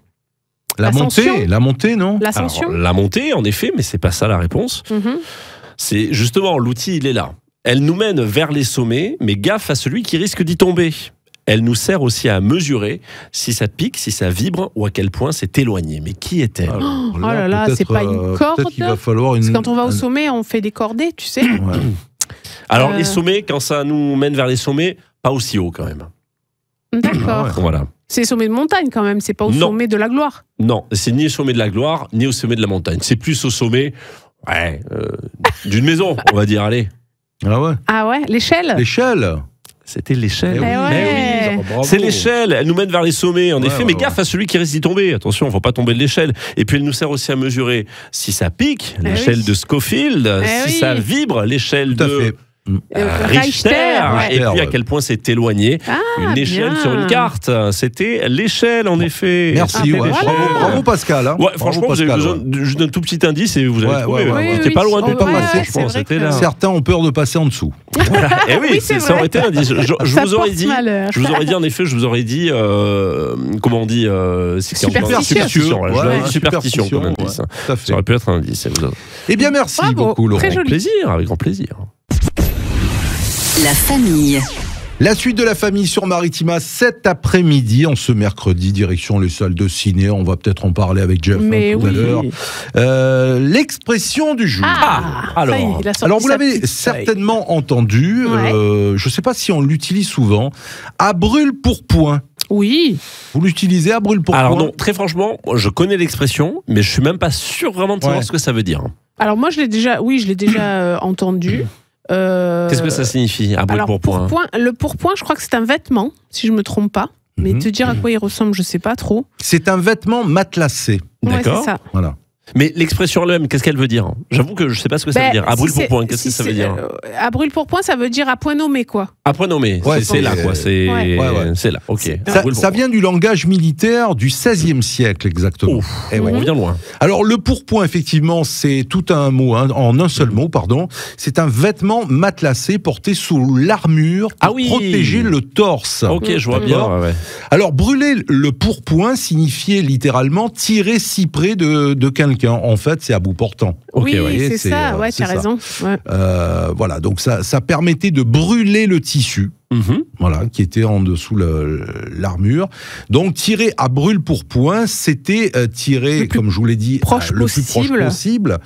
Speaker 3: L'ascension.
Speaker 2: La montée, non.
Speaker 3: L'ascension.
Speaker 4: Alors, la montée, en effet, mais c'est pas ça la réponse.
Speaker 3: Mhm.
Speaker 4: C'est justement l'outil, il est là. Elle nous mène vers les sommets, mais gaffe à celui qui risque d'y tomber. Elle nous sert aussi à mesurer si ça pique, si ça vibre ou à quel point c'est éloigné. Mais qui est-elle ?
Speaker 3: Oh là là, c'est pas une corde.
Speaker 2: Peut-être qu'il va falloir
Speaker 3: Parce que quand on va au sommet, on fait des cordées, tu sais.
Speaker 2: Ouais.
Speaker 4: Alors les sommets, quand ça nous mène vers les sommets, pas aussi haut quand même.
Speaker 3: D'accord.
Speaker 4: Voilà.
Speaker 3: C'est les sommets de montagne quand même, c'est pas au sommet de la gloire.
Speaker 4: Non, c'est ni au sommet de la gloire, ni au sommet de la montagne. C'est plus au sommet d'une maison, on va dire. Allez.
Speaker 2: Ah ouais.
Speaker 3: Ah ouais, l'échelle.
Speaker 2: L'échelle.
Speaker 4: C'était l'échelle.
Speaker 2: Eh oui.
Speaker 3: ouais.
Speaker 2: Oh, bravo.
Speaker 4: C'est l'échelle, elle nous mène vers les sommets, en
Speaker 2: Ouais,
Speaker 4: effet,
Speaker 2: ouais,
Speaker 4: mais
Speaker 2: ouais.
Speaker 4: gaffe à celui qui risque d'y tomber. Attention, il ne faut pas tomber de l'échelle. Et puis elle nous sert aussi à mesurer si ça pique, l'échelle
Speaker 3: oui.
Speaker 4: de Scofield, si
Speaker 3: oui.
Speaker 4: ça vibre, l'échelle
Speaker 2: Tout à
Speaker 4: de
Speaker 2: fait.
Speaker 4: Richter,
Speaker 3: ouais.
Speaker 4: et puis à
Speaker 2: ouais.
Speaker 4: quel point c'est éloigné.
Speaker 3: Ah,
Speaker 4: Une échelle
Speaker 3: bien.
Speaker 4: sur une carte, c'était l'échelle en effet.
Speaker 2: Merci,
Speaker 3: Ah, ben
Speaker 2: ouais.
Speaker 3: voilà.
Speaker 2: Bravo Pascal. Hein.
Speaker 4: Ouais,
Speaker 2: Bravo,
Speaker 4: franchement, vous avez
Speaker 2: Pascal,
Speaker 4: besoin
Speaker 2: ouais.
Speaker 4: juste d'un tout petit indice et vous allez
Speaker 2: Ouais,
Speaker 4: trouver.
Speaker 2: ouais, ouais.
Speaker 4: C'était pas loin d'être
Speaker 2: pas
Speaker 4: passé,
Speaker 2: passé,
Speaker 4: je
Speaker 3: c'est
Speaker 4: pense.
Speaker 3: vrai
Speaker 4: C'était
Speaker 3: que-
Speaker 4: là.
Speaker 2: Certains ont peur de passer en dessous.
Speaker 4: Et oui,
Speaker 3: Oui, c'est
Speaker 4: ça aurait
Speaker 3: vrai.
Speaker 4: été l'indice. Je
Speaker 3: Ça
Speaker 4: vous aurais
Speaker 3: porte
Speaker 4: dit,
Speaker 3: malheur.
Speaker 4: je vous aurais dit en effet, je vous aurais dit, comment on dit,
Speaker 3: Superstitieux.
Speaker 4: voilà, je vous aurais dit superstition comme indice.
Speaker 2: ouais, tout à fait.
Speaker 4: Ça aurait pu être un indice.
Speaker 2: Eh bien, merci
Speaker 3: Bravo.
Speaker 2: beaucoup, Laurent.
Speaker 3: Très joli.
Speaker 4: Plaisir, avec grand plaisir.
Speaker 1: La famille.
Speaker 2: La suite de la famille sur Maritima cet après-midi, en ce mercredi, direction les salles de ciné. On va peut-être en parler avec Jeff
Speaker 3: Mais
Speaker 2: tout à
Speaker 3: oui.
Speaker 2: l'heure. L'expression du jour.
Speaker 3: Ça y est, il a sorti
Speaker 2: Alors vous
Speaker 3: sa
Speaker 2: l'avez
Speaker 3: petite
Speaker 2: certainement entendu,
Speaker 3: Ouais.
Speaker 2: je ne sais pas si on l'utilise souvent, à brûle-pourpoint.
Speaker 3: feuille. Oui.
Speaker 2: Vous l'utilisez à brûle-pourpoint?
Speaker 4: Alors non, très franchement, je connais l'expression, mais je suis même pas sûr vraiment de savoir
Speaker 2: Ouais.
Speaker 4: ce que ça veut dire.
Speaker 3: Alors moi, je l'ai déjà entendu.
Speaker 4: Qu'est-ce que ça signifie, à brûle
Speaker 3: Alors,
Speaker 4: pourpoint?
Speaker 3: le pourpoint, je crois que c'est un vêtement, si je me trompe pas. Mais te dire à quoi il ressemble, je sais pas trop.
Speaker 2: C'est un vêtement matelassé.
Speaker 3: Ouais,
Speaker 4: D'accord.
Speaker 3: c'est ça.
Speaker 2: Voilà.
Speaker 4: Mais l'expression elle-même, qu'est-ce qu'elle veut dire? J'avoue que je sais pas ce que ça veut dire. À brûle pourpoint, qu'est-ce que ça veut dire?
Speaker 3: À brûle pourpoint, ça veut dire à point nommé, quoi.
Speaker 4: À point nommé,
Speaker 2: Ouais,
Speaker 4: c'est là quoi, c'est
Speaker 3: Ouais.
Speaker 2: Ouais.
Speaker 4: c'est là, ok. À
Speaker 2: Ça,
Speaker 4: brûle
Speaker 2: ça
Speaker 4: pourpoint.
Speaker 2: vient du langage militaire du XVIe siècle, exactement.
Speaker 4: Ouf.
Speaker 2: Eh ouais.
Speaker 4: On vient loin.
Speaker 2: Alors, le pourpoint, effectivement, c'est tout un mot, hein, en un seul mot, pardon. C'est un vêtement matelassé porté sous l'armure pour
Speaker 4: Ah oui.
Speaker 2: protéger le torse.
Speaker 4: Ok, je vois bien.
Speaker 2: D'accord.
Speaker 4: ouais.
Speaker 2: Alors, brûler le pourpoint signifiait littéralement tirer si près de quelqu'un. En fait, c'est à bout portant.
Speaker 4: Ok,
Speaker 3: oui,
Speaker 4: ouais.
Speaker 3: c'est ça, ouais,
Speaker 2: c'est
Speaker 3: tu as
Speaker 2: ça.
Speaker 3: raison. Ouais.
Speaker 2: Voilà, donc ça permettait de brûler le tissu.
Speaker 4: Mhm.
Speaker 2: Voilà, qui était en dessous l'armure. Donc, tirer à brûle-pourpoint, c'était tirer,
Speaker 3: Le plus
Speaker 2: comme je vous l'ai dit,
Speaker 3: proche
Speaker 2: le plus proche
Speaker 3: possible.
Speaker 2: possible.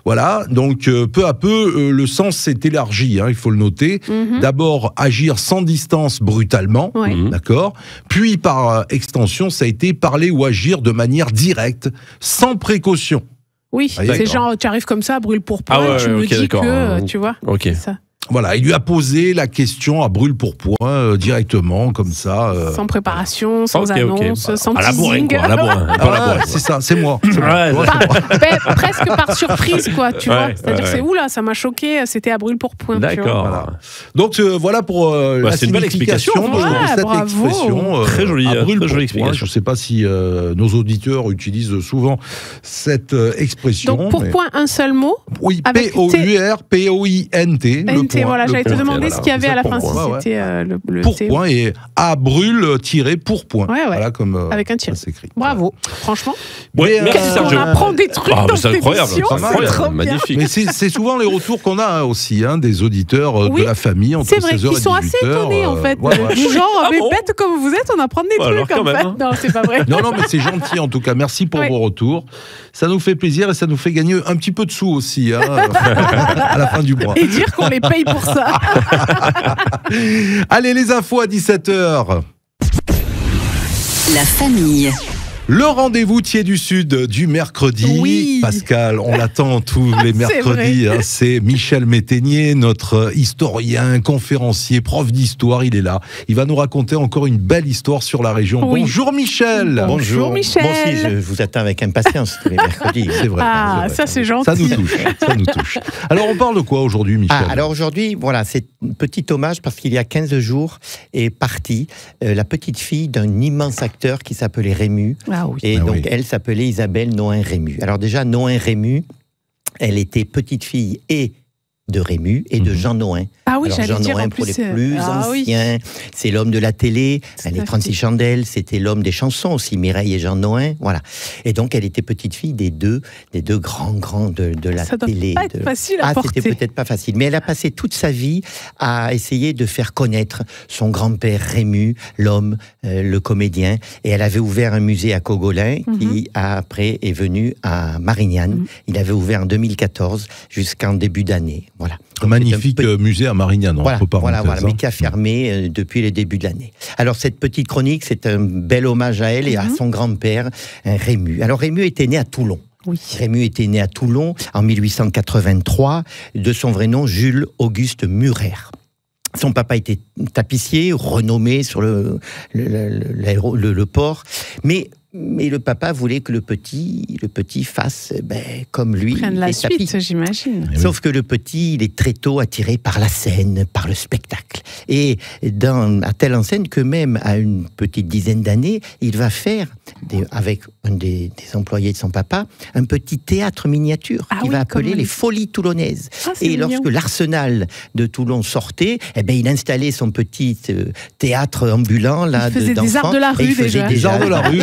Speaker 2: Voilà, donc peu à peu, le sens s'est élargi, hein, il faut le noter.
Speaker 3: Mhm.
Speaker 2: D'abord, agir sans distance brutalement,
Speaker 3: Ouais.
Speaker 4: Mhm.
Speaker 2: d'accord. Puis, par extension, ça a été parler ou agir de manière directe, sans précaution.
Speaker 3: Oui,
Speaker 2: Ah,
Speaker 3: c'est
Speaker 2: d'accord.
Speaker 3: genre, tu arrives comme ça, à brûle pourpoint,
Speaker 4: Ah ouais,
Speaker 3: tu me
Speaker 4: ok,
Speaker 3: dis
Speaker 4: d'accord.
Speaker 3: que, tu vois,
Speaker 4: Ok.
Speaker 3: c'est ça.
Speaker 2: Voilà, il lui a posé la question à brûle-pourpoint directement, comme ça.
Speaker 3: Sans préparation, sans
Speaker 4: Ok, ok.
Speaker 3: annonce, sans
Speaker 4: À la bourrine,
Speaker 3: teasing.
Speaker 4: quoi. À la bourrine.
Speaker 2: Ah,
Speaker 4: Pas la bourrine.
Speaker 2: c'est ça, c'est moi.
Speaker 4: Ouais,
Speaker 3: Presque par surprise, quoi, tu
Speaker 4: Ouais,
Speaker 3: vois. C'est-à-dire
Speaker 4: ouais,
Speaker 3: c'est oula, ça m'a choqué, c'était à brûle pourpoint. tu vois.
Speaker 4: D'accord.
Speaker 2: Voilà. Donc voilà pour la
Speaker 4: c'est une belle
Speaker 2: signification
Speaker 4: explication,
Speaker 2: de
Speaker 3: franchement.
Speaker 2: cette
Speaker 3: Bravo.
Speaker 2: expression.
Speaker 4: Très jolie,
Speaker 2: à
Speaker 4: très
Speaker 2: brûle-pourpoint.
Speaker 4: jolie explication.
Speaker 2: Je ne sais pas si nos auditeurs utilisent souvent cette expression.
Speaker 3: Donc pourpoint, un seul mot.
Speaker 2: Oui,
Speaker 3: avec
Speaker 2: P-O-U-R-P-O-I-N-T. le
Speaker 3: NT,
Speaker 2: point,
Speaker 3: voilà,
Speaker 2: le
Speaker 3: j'allais te
Speaker 2: point.
Speaker 3: demander
Speaker 2: Voilà,
Speaker 3: ce qu'il y avait à la fin, si
Speaker 2: pourpoint, ouais.
Speaker 3: c'était le T.
Speaker 2: Pourpoint et à brûle-pourpoint.
Speaker 3: Ouais, ouais.
Speaker 2: Voilà comme
Speaker 3: Avec un tiré.
Speaker 2: ça s'écrit.
Speaker 3: Bravo, franchement.
Speaker 4: Ouais,
Speaker 2: Mais,
Speaker 4: merci
Speaker 2: euh,
Speaker 4: Sergio.
Speaker 3: On apprend des trucs
Speaker 4: Ah,
Speaker 3: dans
Speaker 4: c'est
Speaker 3: cette
Speaker 4: incroyable,
Speaker 3: émission,
Speaker 2: c'est
Speaker 3: c'est
Speaker 2: incroyable,
Speaker 3: trop bien.
Speaker 4: magnifique.
Speaker 2: Mais c'est souvent les retours qu'on a aussi, hein, des auditeurs
Speaker 3: Oui,
Speaker 2: de la famille entre
Speaker 3: C'est vrai
Speaker 2: 16h et 18h.
Speaker 3: qu'ils sont assez étonnés en fait.
Speaker 2: ouais, ouais.
Speaker 3: Du genre,
Speaker 4: Ah
Speaker 3: mais
Speaker 4: bon
Speaker 3: bête comme vous êtes, on apprend des
Speaker 4: Bah alors,
Speaker 3: trucs en
Speaker 4: quand
Speaker 3: fait.
Speaker 4: même, hein.
Speaker 3: Non, c'est pas vrai.
Speaker 2: Non, mais c'est gentil en tout cas. Merci pour
Speaker 3: Oui.
Speaker 2: vos retours. Ça nous fait plaisir et ça nous fait gagner un petit peu de sous aussi, hein, à la fin du mois.
Speaker 3: Et dire qu'on les paye pour ça.
Speaker 2: Allez, les infos à 17h.
Speaker 1: La famille.
Speaker 2: Le rendez-vous Thiers du Sud du mercredi.
Speaker 3: Oui.
Speaker 2: Pascal, on l'attend tous les mercredis.
Speaker 3: vrai.
Speaker 2: Hein. C'est Michel Métainier, notre historien, conférencier, prof d'histoire. Il est là. Il va nous raconter encore une belle histoire sur la région.
Speaker 3: Oui.
Speaker 2: Bonjour Michel.
Speaker 3: Bonjour, Michel.
Speaker 6: Moi aussi, je vous attends avec impatience tous les mercredis.
Speaker 2: C'est vrai.
Speaker 3: Ah,
Speaker 2: c'est
Speaker 3: ça
Speaker 2: vrai.
Speaker 3: c'est gentil.
Speaker 2: Ça nous touche. Ça nous touche. Alors, on parle de quoi aujourd'hui, Michel?
Speaker 6: Alors aujourd'hui, voilà, c'est un petit hommage parce qu'il y a 15 jours est partie la petite fille d'un immense acteur qui s'appelait Rému.
Speaker 3: Ah oui.
Speaker 6: Et
Speaker 2: Ah
Speaker 6: donc,
Speaker 2: oui.
Speaker 6: elle s'appelait Isabelle Nohain-Rému. Alors déjà, Nohain-Rému, elle était petite fille et de Rému et de Jean Nouin.
Speaker 3: Ah oui,
Speaker 6: Alors,
Speaker 3: j'allais
Speaker 6: Jean
Speaker 3: dire
Speaker 6: Nouin,
Speaker 3: en
Speaker 6: pour
Speaker 3: plus.
Speaker 6: les plus anciens, c'est l'homme de la télé.
Speaker 3: Tout
Speaker 6: Les
Speaker 3: à
Speaker 6: 36
Speaker 3: fait.
Speaker 6: chandelles, c'était l'homme des chansons aussi, Mireille et Jean Nouin. Voilà. Et donc, elle était petite fille des deux grands de la
Speaker 3: Ça doit
Speaker 6: télé.
Speaker 3: pas être facile à porter.
Speaker 6: C'était peut-être pas facile. Mais elle a passé toute sa vie à essayer de faire connaître son grand-père Rému, l'homme, le comédien. Et elle avait ouvert un musée à Cogolin qui, après, est venu à Marignane. Il avait ouvert en 2014 jusqu'en début d'année. Voilà.
Speaker 2: Un magnifique musée à Marignane, entre parenthèses.
Speaker 6: Voilà, mais qui a fermé depuis les débuts de l'année. Alors, cette petite chronique, c'est un bel hommage à elle et à son grand-père, Rému. Alors, Rému était né à Toulon.
Speaker 3: Oui.
Speaker 6: Rému était né à Toulon en 1883, de son vrai nom, Jules Auguste Murer. Son papa était tapissier, renommé sur le port, mais le papa voulait que le petit fasse comme lui.
Speaker 3: Prenne la
Speaker 6: les tapis.
Speaker 3: suite, j'imagine.
Speaker 6: Sauf que le petit, il est très tôt attiré par la scène, par le spectacle. Et à telle enseigne que même à une petite dizaine d'années, il va faire, avec un des employés de son papa, un petit théâtre miniature qu'il va appeler les Folies Toulonnaises. Et lorsque l'Arsenal de Toulon sortait, il installait son petit théâtre ambulant là,
Speaker 3: il faisait des arts de la rue déjà.
Speaker 2: Des arts de la rue,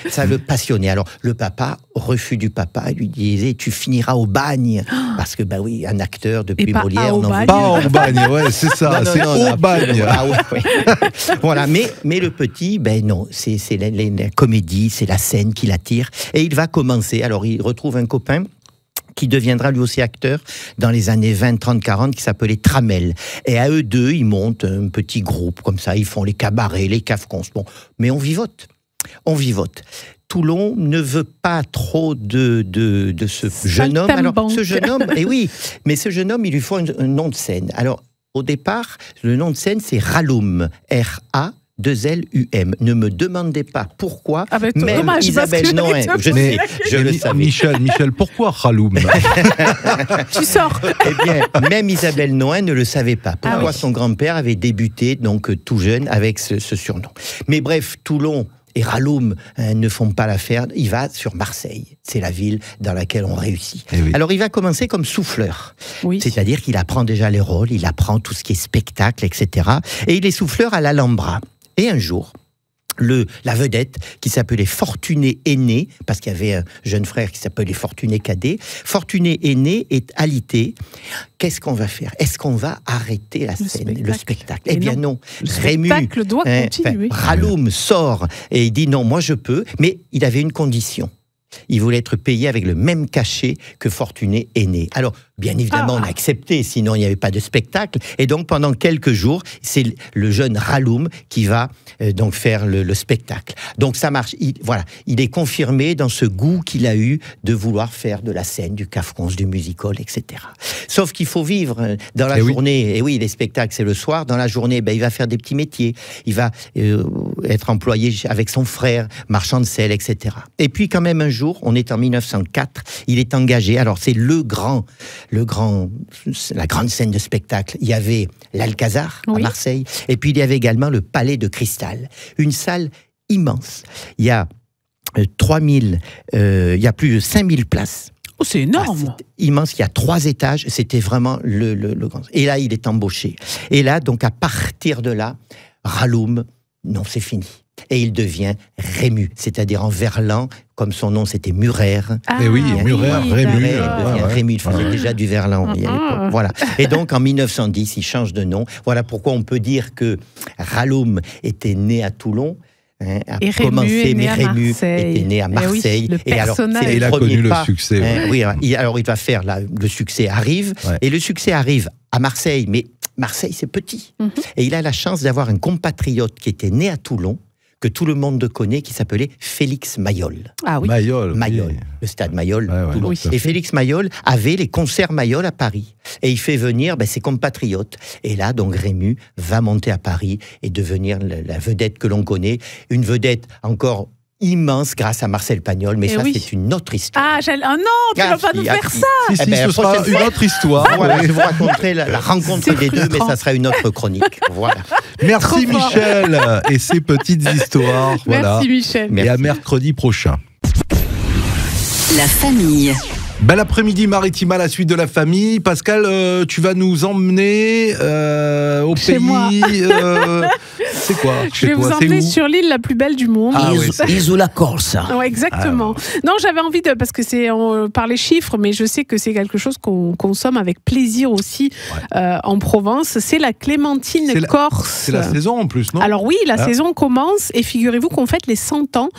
Speaker 6: ça le passionnait. Alors, le papa, refus du papa, lui disait, tu finiras au bagne. Parce que, un acteur depuis Molière, on en veut
Speaker 2: pas au bagne, ouais, c'est ça, c'est au bagne.
Speaker 6: Voilà, mais le petit, non, c'est la comédie, c'est la scène qui l'attire. Et il va commencer. Alors, il retrouve un copain qui deviendra lui aussi acteur dans les années 20, 30, 40, qui s'appelait Tramel. Et à eux deux, ils montent un petit groupe, comme ça, ils font les cabarets, les cafcons. Bon, mais on vivote. Toulon ne veut pas trop de ce jeune homme. Alors, ce jeune homme, mais ce jeune homme, il lui faut un nom de scène. Alors, au départ, le nom de scène, c'est Raloum. R-A-2-L-U-M. Ne me demandez pas pourquoi. Même
Speaker 3: dommage,
Speaker 6: Isabelle Noin, je le savais.
Speaker 2: Michel, pourquoi Raloum?
Speaker 3: Tu sors.
Speaker 6: Eh bien, même Isabelle Noin ne le savait pas. Pourquoi son grand-père avait débuté, donc tout jeune, avec ce surnom. Mais bref, Toulon et Raloum ne font pas l'affaire, il va sur Marseille. C'est la ville dans laquelle on réussit. Alors il va commencer comme souffleur. C'est-à-dire qu'il apprend déjà les rôles, il apprend tout ce qui est spectacle, etc. Et il est souffleur à l'Alhambra. Et un jour, la vedette, qui s'appelait Fortuné Aîné, parce qu'il y avait un jeune frère qui s'appelait Fortuné Cadet, Fortuné Aîné est alité. Qu'est-ce qu'on va faire? Est-ce qu'on va arrêter le spectacle? Eh bien non.
Speaker 3: Le spectacle doit continuer.
Speaker 6: Raloum sort et il dit non, moi je peux, mais il avait une condition. Il voulait être payé avec le même cachet que Fortuné Aîné. Alors, bien évidemment, on a accepté, sinon il n'y avait pas de spectacle. Et donc, pendant quelques jours, c'est le jeune Raloum qui va donc faire le spectacle. Donc, ça marche. Il est confirmé dans ce goût qu'il a eu de vouloir faire de la scène, du cafcons, du musical, etc. Sauf qu'il faut vivre dans la journée. Et oui, les spectacles, c'est le soir. Dans la journée, il va faire des petits métiers. Il va être employé avec son frère, marchand de sel, etc. Et puis, quand même, un jour, on est en 1904, il est engagé. Alors, c'est la grande scène de spectacle. Il y avait l'Alcazar à Marseille, et puis il y avait également le Palais de Cristal. Une salle immense. Il y a il y a plus de 5000 places.
Speaker 3: Oh, c'est énorme!
Speaker 6: C'est immense, il y a 3 étages, c'était vraiment le grand. Et là, il est embauché. Et là, donc, à partir de là, Raloum, non, c'est fini. Et il devient Rému, c'est-à-dire en verlan, comme son nom c'était Murer.
Speaker 2: Murer, Rému.
Speaker 6: Rému, il faisait déjà du verlan à l'époque. Voilà. Et donc en 1910, il change de nom. Voilà pourquoi on peut dire que Raloum était né à Toulon.
Speaker 3: Et Rému
Speaker 6: était né à Marseille.
Speaker 3: Et alors,
Speaker 2: il a connu le succès.
Speaker 6: Alors il va faire le succès arrive. Et le succès arrive à Marseille, mais Marseille c'est petit. Et il a la chance d'avoir un compatriote qui était né à Toulon, que tout le monde connaît, qui s'appelait Félix Mayol.
Speaker 3: Ah oui.
Speaker 6: Mayol, le stade Mayol. Et Félix Mayol avait les concerts Mayol à Paris. Et il fait venir ses compatriotes. Et là, donc, Rému va monter à Paris et devenir la vedette que l'on connaît. Une vedette encore immense grâce à Marcel Pagnol, mais c'est une autre histoire.
Speaker 3: Oh non, tu ne vas pas nous faire ça.
Speaker 2: Si, ce sera une autre histoire.
Speaker 6: Je vous raconterai la rencontre des deux, mais ça sera une autre chronique. Voilà.
Speaker 2: Merci Michel et ces petites histoires.
Speaker 3: Merci Michel.
Speaker 2: Et à mercredi prochain.
Speaker 1: La famille.
Speaker 2: Bel après-midi maritime à la suite de la famille. Pascal, tu vas nous emmener au
Speaker 3: Chez
Speaker 2: pays.
Speaker 3: moi.
Speaker 2: C'est quoi
Speaker 3: Je vais vous emmener sur l'île la plus belle du monde.
Speaker 2: Ah oui,
Speaker 6: Isola Corsa.
Speaker 3: Ouais, exactement. Non, j'avais envie de, parce que c'est par les chiffres, mais je sais que c'est quelque chose qu'on consomme avec plaisir aussi en Provence. C'est la clémentine corse.
Speaker 2: C'est la saison en plus, non?
Speaker 3: Alors oui, la saison commence et figurez-vous qu'on fête les 100 ans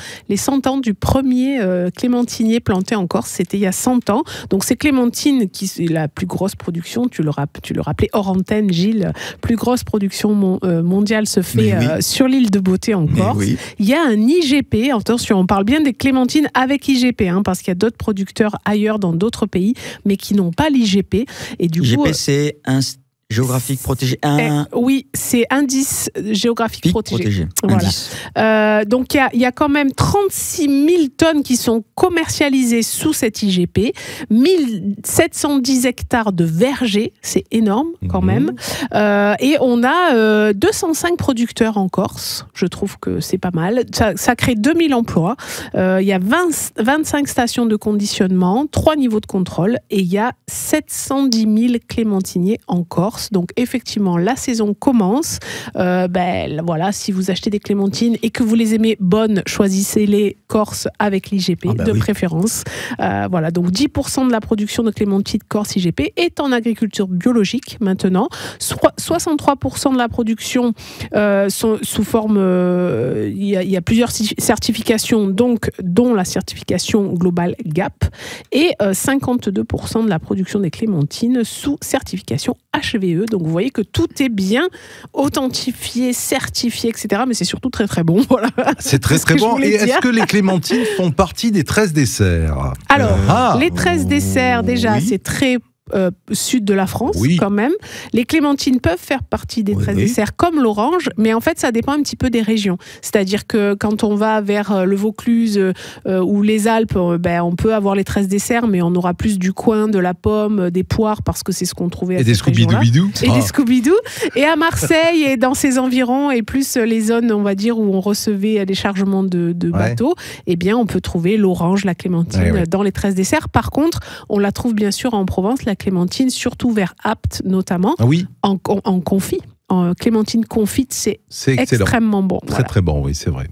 Speaker 3: du premier clémentinier planté en Corse. C'était il y a 100 ans. Donc c'est clémentine qui est la plus grosse production. Tu le rappelais hors antenne, Gilles. Plus grosse production mondiale se fait sur l'île de Beauté en Corse.
Speaker 6: Oui.
Speaker 3: Il y a un IGP. Attention, on parle bien des clémentines avec IGP, parce qu'il y a d'autres producteurs ailleurs dans d'autres pays, mais qui n'ont pas l'IGP. Et du coup,
Speaker 7: IGP, c'est un géographique protégé.
Speaker 3: Oui, c'est indice géographique protégé. Voilà.
Speaker 7: Indice.
Speaker 3: Donc il y a quand même 36 000 tonnes qui sont commercialisées sous cette IGP, 1710 hectares de vergers, c'est énorme quand même. Et on a 205 producteurs en Corse, je trouve que c'est pas mal. Ça crée 2000 emplois, il y a 25 stations de conditionnement, 3 niveaux de contrôle et il y a 710 000 clémentiniers en Corse. Donc effectivement, la saison commence. Voilà, si vous achetez des clémentines et que vous les aimez bonnes, choisissez-les Corse avec l'IGP de préférence. Voilà, donc 10% de la production de clémentines Corse IGP est en agriculture biologique maintenant. 63% de la production sont sous forme. Il y a plusieurs certifications, donc dont la certification globale GAP, et 52% de la production des clémentines sous certification HVE. Donc vous voyez que tout est bien authentifié, certifié, etc. Mais c'est surtout très très bon. Voilà.
Speaker 2: C'est très très bon. Et est-ce que les clémentines font partie des 13 desserts?
Speaker 3: Alors, les 13 desserts, déjà, c'est très sud de la France, quand même. Les clémentines peuvent faire partie des 13 desserts comme l'orange, mais en fait, ça dépend un petit peu des régions. C'est-à-dire que quand on va vers le Vaucluse ou les Alpes, on peut avoir les 13 desserts, mais on aura plus du coin, de la pomme, des poires, parce que c'est ce qu'on trouvait à cette région-là. Et des Scooby-Doo. Et à Marseille et dans ses environs, et plus les zones, on va dire, où on recevait des chargements de bateaux, eh bien, on peut trouver l'orange, la clémentine dans les 13 desserts. Par contre, on la trouve bien sûr en Provence, la clémentine, surtout vers Apt notamment, en confit. En clémentine confite, c'est extrêmement bon.
Speaker 2: Très très bon, oui, c'est vrai.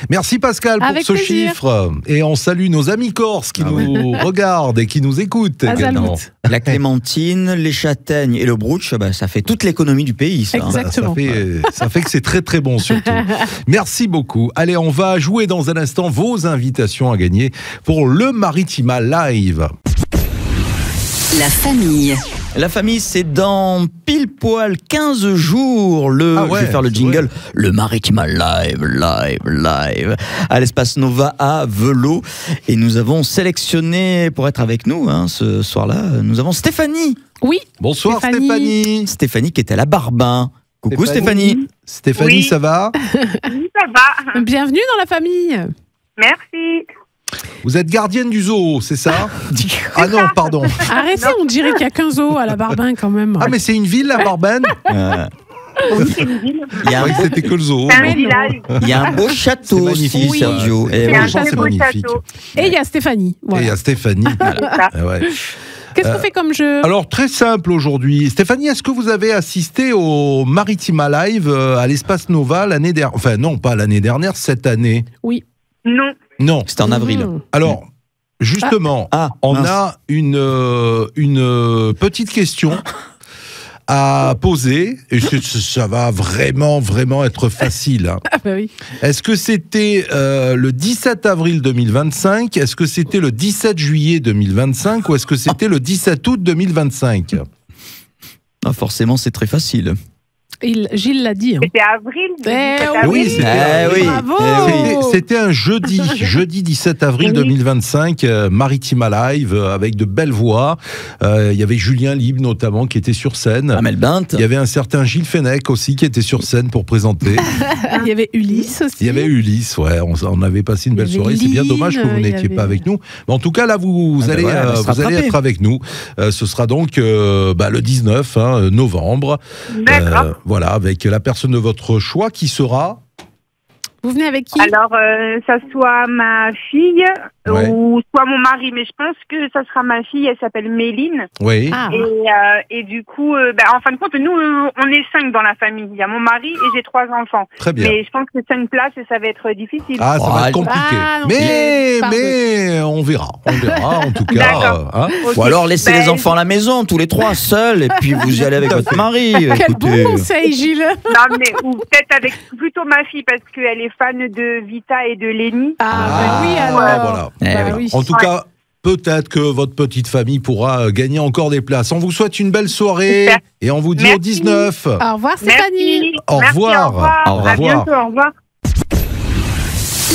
Speaker 2: Merci Pascal pour ce chiffre. Et on salue nos amis corses qui nous regardent et qui nous écoutent également.
Speaker 7: La clémentine, les châtaignes et le brooch, ça fait toute l'économie du pays. Ça.
Speaker 3: Exactement.
Speaker 2: Ça fait que c'est très très bon surtout. Merci beaucoup. Allez, on va jouer dans un instant vos invitations à gagner pour le Maritima Live.
Speaker 1: La famille.
Speaker 7: La famille, c'est dans pile poil 15 jours. Je vais faire le jingle. Le Maritima Live. À l'espace Nova à Velot. Et nous avons sélectionné, pour être avec nous ce soir-là, nous avons Stéphanie.
Speaker 3: Oui.
Speaker 2: Bonsoir Stéphanie.
Speaker 7: Stéphanie qui est à la Barbin. Coucou Stéphanie.
Speaker 2: Stéphanie, ça va?
Speaker 8: Oui, ça va.
Speaker 3: Bienvenue dans la famille.
Speaker 8: Merci.
Speaker 2: Vous êtes gardienne du zoo, c'est ça? Ah non, pardon.
Speaker 3: Arrêtez, on dirait qu'il n'y a qu'un zoo à la Barbin quand même.
Speaker 2: Ah mais c'est une ville, la Barbin? C'était que le zoo.
Speaker 7: Il y a un beau château aussi, Sergio.
Speaker 8: C'est magnifique.
Speaker 3: Et il y a Stéphanie.
Speaker 2: Voilà. Et il y a Stéphanie.
Speaker 3: Qu'est-ce qu'on fait comme jeu?
Speaker 2: Alors, très simple aujourd'hui. Stéphanie, est-ce que vous avez assisté au Maritima Live à l'Espace Nova l'année dernière? Enfin, non, pas l'année dernière, cette année.
Speaker 3: Oui.
Speaker 2: Non.
Speaker 7: C'était en avril.
Speaker 2: Alors, justement, on a une petite question à poser, et ça va vraiment être facile.
Speaker 3: Ah bah oui.
Speaker 2: Est-ce que c'était le 17 avril 2025? Est-ce que c'était le 17 juillet 2025? Ou est-ce que c'était le 17 août 2025?
Speaker 7: Forcément, c'est très facile.
Speaker 3: Gilles l'a dit.
Speaker 8: C'était avril.
Speaker 2: Oui,
Speaker 3: Bravo.
Speaker 2: C'était un jeudi 17 avril 2025, Maritima Live, avec de belles voix. Il y avait Julien Libre notamment qui était sur scène.
Speaker 7: Amel Bint.
Speaker 2: Il y avait un certain Gilles Fenech aussi qui était sur scène pour présenter.
Speaker 3: Il y avait Ulysse aussi.
Speaker 2: Il y avait Ulysse, on avait passé une belle soirée. C'est bien dommage que vous n'étiez pas avec nous. Mais en tout cas, là, vous allez être avec nous. Ce sera donc le 19 novembre.
Speaker 8: D'accord.
Speaker 2: Voilà, avec la personne de votre choix qui sera...
Speaker 3: Vous venez avec qui?
Speaker 8: Alors, ça soit ma fille
Speaker 2: Ouais.
Speaker 8: ou soit mon mari, mais je pense que ça sera ma fille, elle s'appelle Méline.
Speaker 2: Oui.
Speaker 3: Ah,
Speaker 8: Et du coup, en fin de compte, nous, on est 5 dans la famille. Il y a mon mari et j'ai 3 enfants.
Speaker 2: Très bien.
Speaker 8: Mais je pense que 5 places et ça va être difficile.
Speaker 2: Ah, ça va être compliqué.
Speaker 3: Ah, non,
Speaker 2: mais on verra. On verra, en tout cas.
Speaker 8: D'accord.
Speaker 2: Hein.
Speaker 8: Ok.
Speaker 7: Ou alors laissez
Speaker 8: Ben,
Speaker 7: les enfants à la maison, tous les trois, seuls, et puis vous y allez avec votre mari.
Speaker 3: quel bon
Speaker 7: Écoutez.
Speaker 3: conseil, Gilles.
Speaker 8: Non, mais ou peut-être avec plutôt ma fille parce qu'elle est fan de Vita et de Lenny.
Speaker 3: Ah, oui, alors.
Speaker 2: Voilà.
Speaker 7: Eh
Speaker 3: Bah
Speaker 7: oui.
Speaker 3: oui.
Speaker 2: En tout cas, peut-être que votre petite famille pourra gagner encore des places. On vous souhaite une belle soirée
Speaker 8: Super.
Speaker 2: et on vous dit
Speaker 8: Merci.
Speaker 2: au 19.
Speaker 3: Au revoir, Stéphanie.
Speaker 8: Merci.
Speaker 2: Au
Speaker 8: Merci,
Speaker 2: revoir.
Speaker 8: Au revoir.
Speaker 2: Au revoir.
Speaker 8: À bientôt. Au revoir.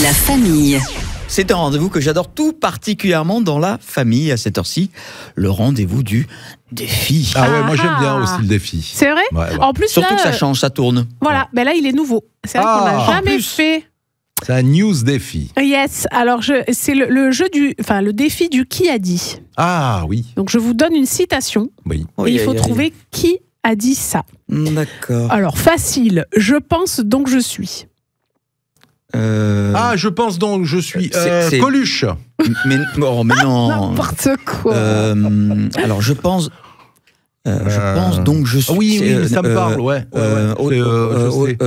Speaker 1: La famille.
Speaker 7: C'est un rendez-vous que j'adore tout particulièrement dans la famille à cette heure-ci, le rendez-vous du défi.
Speaker 2: Ah ouais, moi j'aime
Speaker 3: Ah.
Speaker 2: bien aussi le défi.
Speaker 3: C'est vrai?
Speaker 2: Ouais, ouais.
Speaker 3: En plus,
Speaker 7: Surtout
Speaker 3: là,
Speaker 7: que ça change, ça tourne.
Speaker 3: voilà, ben là, il est nouveau. C'est vrai qu'on
Speaker 2: Ah.
Speaker 3: n'a
Speaker 2: En
Speaker 3: jamais
Speaker 7: plus.
Speaker 3: fait.
Speaker 2: C'est un news défi.
Speaker 3: Yes, alors c'est le jeu le défi du qui a dit.
Speaker 2: Ah oui,
Speaker 3: Donc je vous donne une citation
Speaker 2: oui.
Speaker 3: et il faut trouver qui a dit ça.
Speaker 7: D'accord.
Speaker 3: Alors facile, je pense donc je suis.
Speaker 2: Ah, je pense donc je suis
Speaker 7: C'est-
Speaker 2: Coluche.
Speaker 7: mais non.
Speaker 3: N'importe quoi.
Speaker 7: Alors je pense donc je suis.
Speaker 2: Oui,
Speaker 7: c'est,
Speaker 2: oui, ça me parle, ouais. Ouais, ouais. C'est, je sais.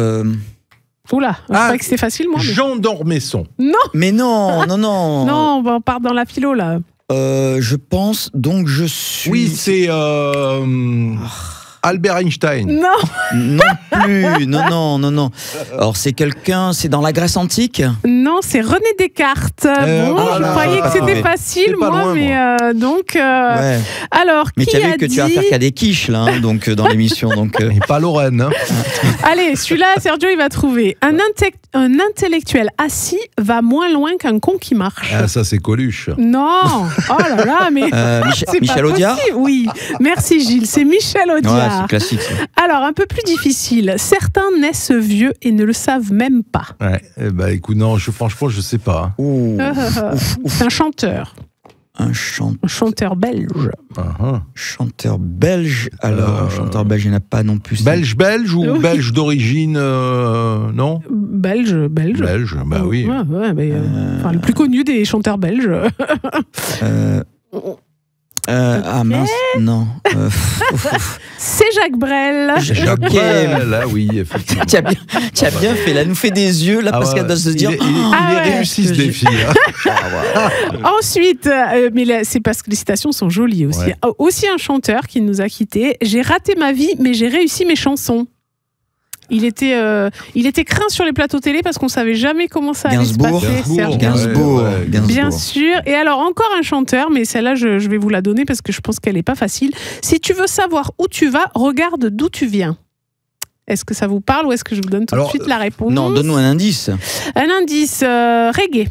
Speaker 3: Oula, je croyais que c'était facile moi.
Speaker 2: Jean d'Ormesson.
Speaker 7: mais non.
Speaker 3: Non, on part dans la philo là.
Speaker 7: Je pense donc je suis.
Speaker 2: Oui, c'est Albert Einstein.
Speaker 3: Non,
Speaker 7: Non plus. Non. Alors c'est quelqu'un. C'est dans la Grèce antique.
Speaker 3: non, c'est René Descartes. Bon, je
Speaker 2: voilà,
Speaker 3: croyais que c'était
Speaker 7: ouais.
Speaker 3: facile
Speaker 2: C'est pas
Speaker 3: moi,
Speaker 2: loin,
Speaker 3: mais donc
Speaker 7: Ouais.
Speaker 3: alors
Speaker 7: Mais
Speaker 3: qui
Speaker 7: tu as
Speaker 3: a
Speaker 7: vu que
Speaker 3: dit
Speaker 7: tu vas faire qu'à des quiches là, hein, donc dans l'émission. Donc.
Speaker 2: Et pas Lorraine. Hein.
Speaker 3: Allez, celui-là, Sergio, il va trouver. Un intellectuel assis va moins loin qu'un con qui marche.
Speaker 2: Ah, ça, c'est Coluche.
Speaker 3: Non. Oh là là, mais c'est pas
Speaker 7: Michel Audiard.
Speaker 3: possible. Oui. Merci Gilles, c'est Michel
Speaker 7: Ouais,
Speaker 3: Audiard.
Speaker 7: c'est classique. Ça.
Speaker 3: Alors, un peu plus difficile. Certains naissent vieux et ne le savent même pas.
Speaker 2: Ouais. Eh ben, écoute, non, franchement, je sais pas. Hein.
Speaker 7: Ouh,
Speaker 3: C'est un chanteur.
Speaker 7: un
Speaker 3: Un chanteur belge.
Speaker 7: chanteur belge. Alors, un chanteur belge, il n'y en a pas non plus.
Speaker 2: Belge ou
Speaker 3: Oui.
Speaker 2: belge d'origine non
Speaker 3: Belge.
Speaker 2: Belge, bah oui.
Speaker 3: Ouais, mais, enfin, le plus connu des chanteurs belges.
Speaker 7: Ah mince, non.
Speaker 3: C'est Jacques Brel.
Speaker 2: Jacques
Speaker 7: Ok.
Speaker 2: Brel, là, oui, effectivement.
Speaker 7: Tu as bien fait, là, nous fait des yeux, là,
Speaker 2: Ah
Speaker 7: parce
Speaker 2: ouais.
Speaker 7: qu'elle doit se dire.
Speaker 2: Il
Speaker 3: Ah
Speaker 2: est
Speaker 3: ouais.
Speaker 2: réussi ce défi. Hein.
Speaker 3: Ensuite, mais là, c'est parce que les citations sont jolies aussi.
Speaker 2: Ouais.
Speaker 3: Aussi un chanteur qui nous a quittés. J'ai raté ma vie, mais j'ai réussi mes chansons. Il était craint sur les plateaux télé parce qu'on savait jamais comment ça allait se
Speaker 7: Gainsbourg.
Speaker 3: passer. Serge
Speaker 7: Gainsbourg.
Speaker 2: Ouais,
Speaker 7: Gainsbourg.
Speaker 3: Bien sûr. Et alors, encore un chanteur, mais celle-là, je vais vous la donner parce que je pense qu'elle n'est pas facile. Si tu veux savoir où tu vas, regarde d'où tu viens. Est-ce que ça vous parle ou est-ce que je vous donne tout
Speaker 2: Alors,
Speaker 3: de suite la réponse?
Speaker 7: Non, donne-nous un indice.
Speaker 3: Un indice, reggae.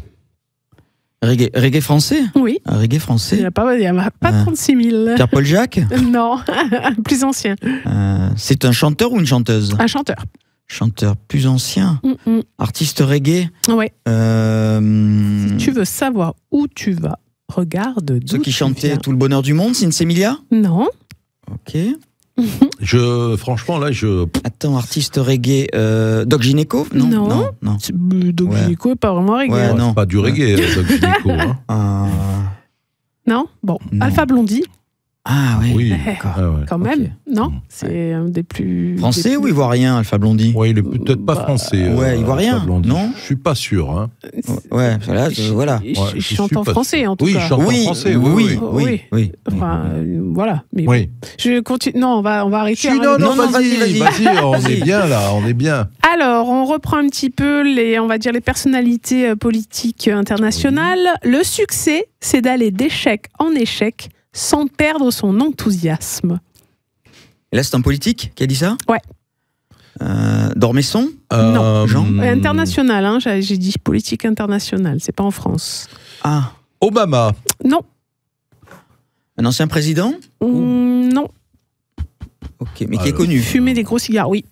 Speaker 7: Reggae français.
Speaker 3: Oui.
Speaker 7: Un reggae
Speaker 3: Il
Speaker 7: français.
Speaker 3: n'y a pas 36 000.
Speaker 7: Pierre-Paul Jacques.
Speaker 3: Non, plus ancien.
Speaker 7: C'est un chanteur ou une chanteuse?
Speaker 3: Un chanteur.
Speaker 7: Chanteur plus ancien. Artiste reggae.
Speaker 3: Ouais.
Speaker 7: Si
Speaker 3: Tu veux savoir où tu vas, regarde d'où
Speaker 7: Ceux qui
Speaker 3: tu
Speaker 7: chantaient
Speaker 3: viens.
Speaker 7: Tout le bonheur du monde, Sinsemilia.
Speaker 3: Non.
Speaker 7: Ok.
Speaker 2: Franchement, là,
Speaker 7: Attends, artiste reggae. Doc Gynéco. Non.
Speaker 3: Donc
Speaker 7: Ouais.
Speaker 3: Gynéco n'est pas vraiment reggae.
Speaker 7: Ouais,
Speaker 3: hein.
Speaker 7: non.
Speaker 2: c'est pas du reggae, Doc Gynéco. Hein.
Speaker 3: Non. Bon.
Speaker 7: Non.
Speaker 3: Alpha Blondie,
Speaker 7: Ah oui.
Speaker 2: Oui,
Speaker 7: D'accord.
Speaker 2: ah ouais.
Speaker 3: quand même.
Speaker 7: Ok.
Speaker 3: Non. C'est un des plus.
Speaker 7: Français
Speaker 3: des
Speaker 7: ou
Speaker 3: plus-
Speaker 7: ivoirien, Alpha Blondie?
Speaker 2: Ouais, il est peut-être pas
Speaker 3: Bah,
Speaker 2: français.
Speaker 7: ouais, ivoirien,
Speaker 2: Alpha Blondie.
Speaker 7: non
Speaker 2: Je suis pas sûr. Hein.
Speaker 7: Ouais, voilà. voilà.
Speaker 3: Il
Speaker 2: Ouais,
Speaker 3: il
Speaker 2: je
Speaker 3: chante
Speaker 2: suis
Speaker 3: en
Speaker 2: pas
Speaker 3: français,
Speaker 2: sûr.
Speaker 3: en tout
Speaker 2: Oui,
Speaker 3: cas.
Speaker 2: il chante en français.
Speaker 7: oui.
Speaker 3: Enfin, voilà. Mais
Speaker 2: Oui.
Speaker 3: je continue. Non, on va arrêter.
Speaker 2: Si, non,
Speaker 7: non,
Speaker 2: vas-y,
Speaker 7: vas-y.
Speaker 2: on
Speaker 7: Vas-y.
Speaker 2: est bien là, on est bien.
Speaker 3: Alors, on reprend un petit peu on va dire les personnalités politiques internationales. Le succès, c'est d'aller d'échec en échec sans perdre son enthousiasme.
Speaker 7: Et là, c'est un politique qui a dit ça?
Speaker 3: Ouais.
Speaker 7: Dormesson?
Speaker 3: Non,
Speaker 7: Jean
Speaker 3: International, hein, j'ai dit politique internationale, c'est pas en France.
Speaker 7: Ah.
Speaker 2: Obama.
Speaker 3: Non.
Speaker 7: Un ancien président?
Speaker 3: Non.
Speaker 7: Ok, mais qui est connu.
Speaker 3: Fumer des gros cigares, oui.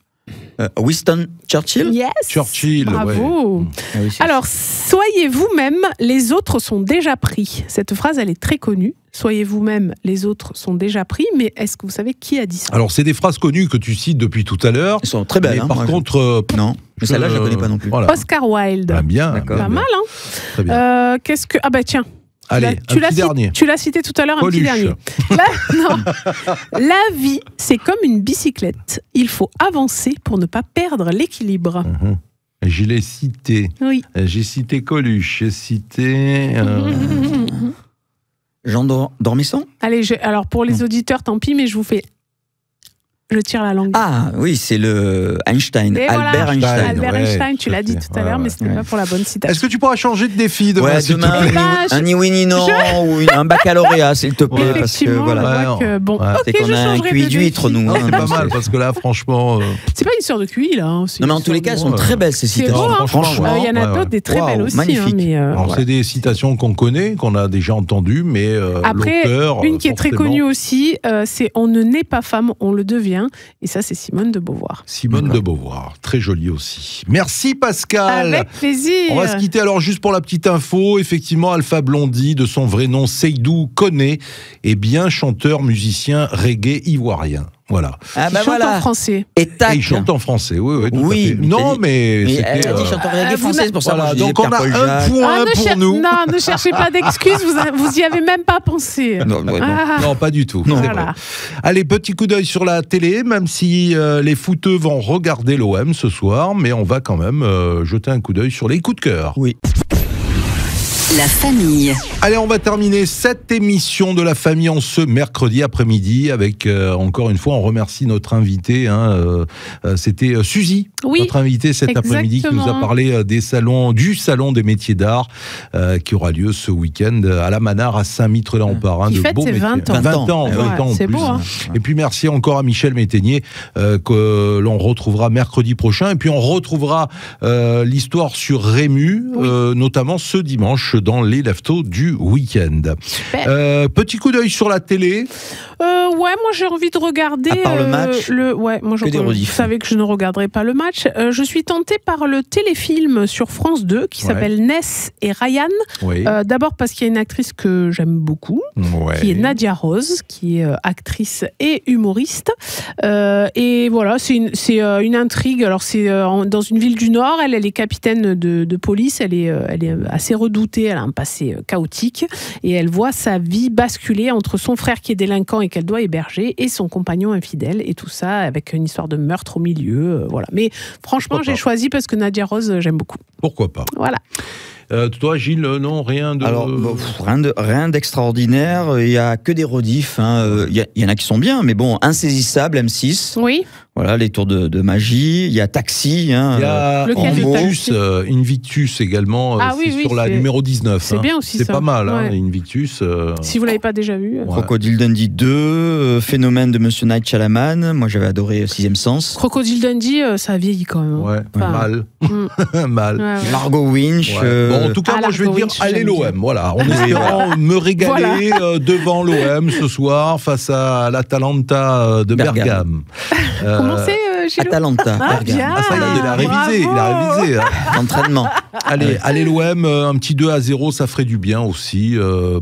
Speaker 7: Winston Churchill.
Speaker 3: Yes.
Speaker 2: Churchill,
Speaker 3: Bravo.
Speaker 2: ouais.
Speaker 7: Ah oui, c'est
Speaker 3: Alors, soyez vous-même, les autres sont déjà pris. Cette phrase, elle est très connue. Soyez vous-même, les autres sont déjà pris. Mais est-ce que vous savez qui a dit ça?
Speaker 2: Alors, c'est des phrases connues que tu cites depuis tout à l'heure.
Speaker 7: Elles sont très belles.
Speaker 2: Mais
Speaker 7: hein,
Speaker 2: par
Speaker 7: moi,
Speaker 2: contre...
Speaker 7: non, mais celle-là, je la connais pas non plus.
Speaker 2: Voilà.
Speaker 3: Oscar Wilde.
Speaker 2: Ah, bien.
Speaker 7: D'accord.
Speaker 3: Pas
Speaker 2: bien,
Speaker 3: mal, hein?
Speaker 2: Très bien.
Speaker 3: Qu'est-ce que... Ah bah tiens.
Speaker 2: Allez,
Speaker 3: Tu l'as
Speaker 2: un petit dernier.
Speaker 3: Tu l'as cité tout à l'heure, un petit
Speaker 2: Coluche.
Speaker 3: dernier. La vie, c'est comme une bicyclette. Il faut avancer pour ne pas perdre l'équilibre.
Speaker 2: Je l'ai cité.
Speaker 3: Oui.
Speaker 2: J'ai cité Coluche. J'ai cité...
Speaker 7: Jean Dormesson.
Speaker 3: Allez, alors pour les auditeurs, tant pis, mais je vous fais... Je tire la langue.
Speaker 7: Ah oui, c'est le Einstein,
Speaker 3: Et
Speaker 7: Albert
Speaker 3: voilà,
Speaker 7: Einstein.
Speaker 3: Albert
Speaker 2: ouais,
Speaker 3: Einstein, tu
Speaker 2: tout à
Speaker 3: l'as dit
Speaker 2: fait.
Speaker 3: tout à l'heure, mais ce n'est pas pour la bonne citation.
Speaker 2: Est-ce que tu pourras changer de défi demain,
Speaker 7: Ouais,
Speaker 2: s'il te
Speaker 7: demain,
Speaker 2: plaît
Speaker 7: un ni oui ni non, ou un baccalauréat, s'il te plaît, parce que
Speaker 3: Effectivement,
Speaker 7: voilà.
Speaker 3: je vois que... Bon,
Speaker 2: Ouais.
Speaker 3: ok,
Speaker 7: C'est qu'on
Speaker 3: je
Speaker 7: a un
Speaker 3: changerai
Speaker 7: QI
Speaker 3: de
Speaker 7: d'huître,
Speaker 3: défi.
Speaker 7: nous.
Speaker 2: Non,
Speaker 7: hein,
Speaker 2: c'est pas
Speaker 7: donc
Speaker 2: mal, parce que là, franchement...
Speaker 3: C'est pas une histoire de QI, là. Hein,
Speaker 7: Non, mais en tous les cas, elles sont très belles, ces
Speaker 3: C'est
Speaker 7: citations.
Speaker 3: beau, hein.
Speaker 7: Franchement,
Speaker 3: Il y en a
Speaker 2: ouais,
Speaker 3: d'autres, des très
Speaker 7: Waouh,
Speaker 3: belles aussi.
Speaker 7: magnifique.
Speaker 3: Hein, mais,
Speaker 2: Alors,
Speaker 3: voilà.
Speaker 2: c'est des citations qu'on connaît, qu'on a déjà entendues, mais
Speaker 3: Après,
Speaker 2: l'auteur...
Speaker 3: une qui est très
Speaker 2: forcément,
Speaker 3: connue aussi, c'est « On ne naît pas femme, on le devient ». Et ça, c'est Simone de Beauvoir.
Speaker 2: Simone de Beauvoir, très jolie aussi. Merci Pascal.
Speaker 3: Avec plaisir.
Speaker 2: On va se quitter alors juste pour la petite info. Effectivement, Alpha Blondy, de son vrai nom Seydou Koné, est bien chanteur, musicien reggae ivoirien. Voilà.
Speaker 7: Ah
Speaker 3: Qui
Speaker 7: bah
Speaker 3: chante en
Speaker 7: voilà.
Speaker 3: français.
Speaker 7: Et tac.
Speaker 2: Et il chante en français, oui, tout
Speaker 7: Oui,
Speaker 2: à fait.
Speaker 7: mais
Speaker 2: Non,
Speaker 7: t'as dit-
Speaker 2: mais
Speaker 7: Mais
Speaker 2: c'était...
Speaker 7: elle a dit chanteur reggae
Speaker 3: vous
Speaker 7: français, c'est pour ça.
Speaker 2: voilà,
Speaker 7: moi, je disais
Speaker 2: donc on a
Speaker 7: Pierre-Paul
Speaker 2: un
Speaker 7: Jacques.
Speaker 2: point pour nous.
Speaker 3: Non, ne cherchez pas d'excuses, vous y avez même pas pensé.
Speaker 7: Non, ouais, non.
Speaker 3: Ah,
Speaker 2: Non, pas du tout.
Speaker 7: Non.
Speaker 2: c'est
Speaker 3: voilà.
Speaker 2: vrai. Allez, petit coup d'œil sur la télé, même si les footeux vont regarder l'OM ce soir, mais on va quand même jeter un coup d'œil sur les coups de cœur.
Speaker 7: Oui.
Speaker 1: La famille.
Speaker 2: Allez, on va terminer cette émission de la famille en ce mercredi après-midi avec, encore une fois, on remercie notre invité. C'était Suzy,
Speaker 3: Oui,
Speaker 2: notre invité cet après-midi, qui nous a
Speaker 3: exactement.
Speaker 2: parlé du salon des métiers d'art qui aura lieu ce week-end à la Manare à Saint-Mitre-les-en-Parrain.
Speaker 3: Qui
Speaker 2: De
Speaker 3: fête
Speaker 2: beaux
Speaker 3: ses
Speaker 2: métiers.
Speaker 3: 20 ans.
Speaker 2: 20 ans,
Speaker 7: Ouais,
Speaker 2: 20 ans en
Speaker 3: c'est
Speaker 2: plus.
Speaker 3: beau, hein.
Speaker 2: Et puis merci encore à Michel Métainier que l'on retrouvera mercredi prochain. Et puis on retrouvera l'histoire sur Rému, notamment ce dimanche dans les leftos du week-end.
Speaker 3: Super.
Speaker 2: Petit coup d'œil sur la télé.
Speaker 3: Ouais, moi j'ai envie de regarder.
Speaker 7: À part le match,
Speaker 3: ouais, moi
Speaker 7: que des
Speaker 3: vous
Speaker 7: rediffs.
Speaker 3: savez que je ne regarderai pas le match. Je suis tentée par le téléfilm sur France 2 qui
Speaker 2: Ouais.
Speaker 3: s'appelle Ness et Ryan.
Speaker 2: Oui.
Speaker 3: D'abord parce qu'il y a une actrice que j'aime beaucoup,
Speaker 2: Ouais.
Speaker 3: qui est Nadia Rose, qui est actrice et humoriste. Et voilà, c'est une intrigue. Alors c'est dans une ville du Nord. Elle est capitaine de police. Elle est assez redoutée. Elle a un passé chaotique et elle voit sa vie basculer entre son frère qui est délinquant et qu'elle doit héberger et son compagnon infidèle, et tout ça avec une histoire de meurtre au milieu. Voilà. Mais franchement,
Speaker 2: Pourquoi
Speaker 3: j'ai
Speaker 2: pas.
Speaker 3: choisi parce que Nadia Rose, j'aime beaucoup.
Speaker 2: Pourquoi pas.
Speaker 3: Voilà.
Speaker 2: Toi, Gilles, non, rien de...
Speaker 7: Alors, rien d'extraordinaire. Il y a que des rediffs. Hein. Il y en a qui sont bien, mais bon, Insaisissable, M6.
Speaker 3: Oui.
Speaker 7: Voilà, les tours de magie. Il y a Taxi. Hein,
Speaker 2: Il y a
Speaker 3: Lequel de
Speaker 2: Invictus,
Speaker 3: Taxi
Speaker 2: Invictus également,
Speaker 3: Ah
Speaker 2: c'est
Speaker 3: oui,
Speaker 2: sur la
Speaker 3: c'est-
Speaker 2: numéro 19.
Speaker 3: c'est bien aussi,
Speaker 2: C'est
Speaker 3: ça.
Speaker 2: pas mal, hein,
Speaker 3: Ouais.
Speaker 2: Invictus.
Speaker 3: Si vous l'avez pas déjà vu.
Speaker 2: Ouais.
Speaker 7: Crocodile Dundee 2, Phénomène de Monsieur Night Shyamalan. Moi, j'avais adoré Sixième Sens.
Speaker 3: Crocodile Dundee, ça vieillit quand même.
Speaker 2: Ouais,
Speaker 3: Enfin,
Speaker 2: mal.
Speaker 3: Mm.
Speaker 2: mal.
Speaker 3: Ouais, ouais.
Speaker 7: Largo Winch.
Speaker 2: Ouais. Bon, en tout cas,
Speaker 3: Ah,
Speaker 2: moi je vais
Speaker 3: Largo
Speaker 2: dire,
Speaker 3: Winch,
Speaker 2: allez
Speaker 3: j'aime
Speaker 2: l'OM,
Speaker 3: bien.
Speaker 2: voilà, en espérant me régaler devant l'OM ce soir face à l'Atalanta de Bergame.
Speaker 3: Comment c'est, Gilles
Speaker 7: Atalanta.
Speaker 3: Ah,
Speaker 7: Bergame.
Speaker 3: bien.
Speaker 2: Ah, ça y est, il a révisé, il a révisé. Hein.
Speaker 7: L'entraînement.
Speaker 2: Allez l'OM, un petit 2-0, ça ferait du bien aussi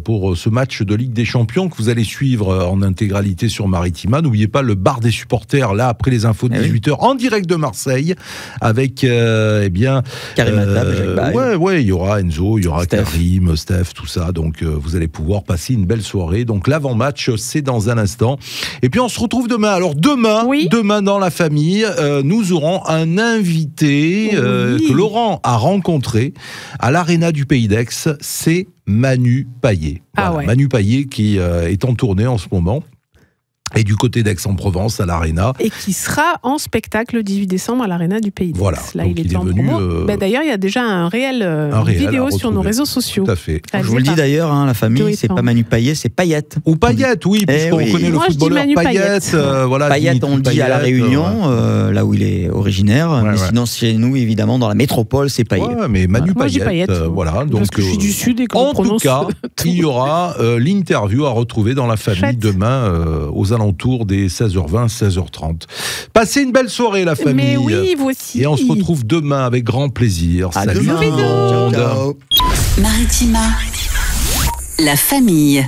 Speaker 2: pour ce match de Ligue des Champions que vous allez suivre en intégralité sur Maritima. N'oubliez pas le bar des supporters, là, après les infos de 18h, en direct de Marseille, avec, eh bien...
Speaker 7: Karim Attab, Jacques Baye.
Speaker 2: Ouais, il y aura Enzo, il y aura
Speaker 7: Steph.
Speaker 2: Karim, Steph, tout ça. Donc, vous allez pouvoir passer une belle soirée. Donc, l'avant-match, c'est dans un instant. Et puis, on se retrouve demain. Alors, demain dans la famille, nous aurons un invité que Laurent a rencontré à l'Arena du Pays d'Aix. C'est Manu Payet.
Speaker 3: Ah ouais.
Speaker 2: Manu Payet qui est en tournée en ce moment. Et du côté d'Aix-en-Provence, à l'Arena.
Speaker 3: Et qui sera en spectacle le 18 décembre à l'Arena du Pays d'Aix.
Speaker 2: Voilà.
Speaker 3: Là,
Speaker 2: Donc,
Speaker 3: il est
Speaker 2: il est
Speaker 3: en
Speaker 2: venu,
Speaker 3: promo. D'ailleurs, il y a déjà un réel vidéo
Speaker 2: à
Speaker 3: sur nos
Speaker 2: retrouver.
Speaker 3: réseaux sociaux.
Speaker 2: Tout à fait.
Speaker 7: Je vous le dis d'ailleurs, hein, la famille,
Speaker 3: Joey
Speaker 7: c'est
Speaker 3: Pant.
Speaker 7: pas Manu Payet, c'est Payet.
Speaker 2: Ou Payet, oui, puisqu'on
Speaker 7: oui.
Speaker 2: connaît le
Speaker 3: Moi, je dis
Speaker 2: footballeur
Speaker 3: Manu
Speaker 2: Payet.
Speaker 3: Payet.
Speaker 2: Voilà,
Speaker 7: Payet,
Speaker 2: Dimitri
Speaker 7: on le dit à La
Speaker 2: Payet,
Speaker 7: Réunion, là où il est originaire. Mais
Speaker 2: ouais.
Speaker 7: sinon, chez nous, évidemment, dans la métropole, c'est Payet.
Speaker 2: Ouais, mais Manu
Speaker 3: Moi, je dis
Speaker 2: Payet,
Speaker 3: Payet.
Speaker 2: voilà. Donc,
Speaker 3: Parce que je suis du Sud et que je
Speaker 2: en tout
Speaker 3: prononce
Speaker 2: cas,
Speaker 3: tout.
Speaker 2: il y aura l'interview à retrouver dans la famille
Speaker 3: Chouette.
Speaker 2: demain aux alentours alentours des 16h20, 16h30. Passez une belle soirée, la famille.
Speaker 3: Mais oui, vous aussi.
Speaker 2: Et on se retrouve demain avec grand plaisir.
Speaker 7: À
Speaker 2: Salut
Speaker 7: demain.
Speaker 2: tout le monde.
Speaker 6: Ciao.
Speaker 1: Maritima, la famille.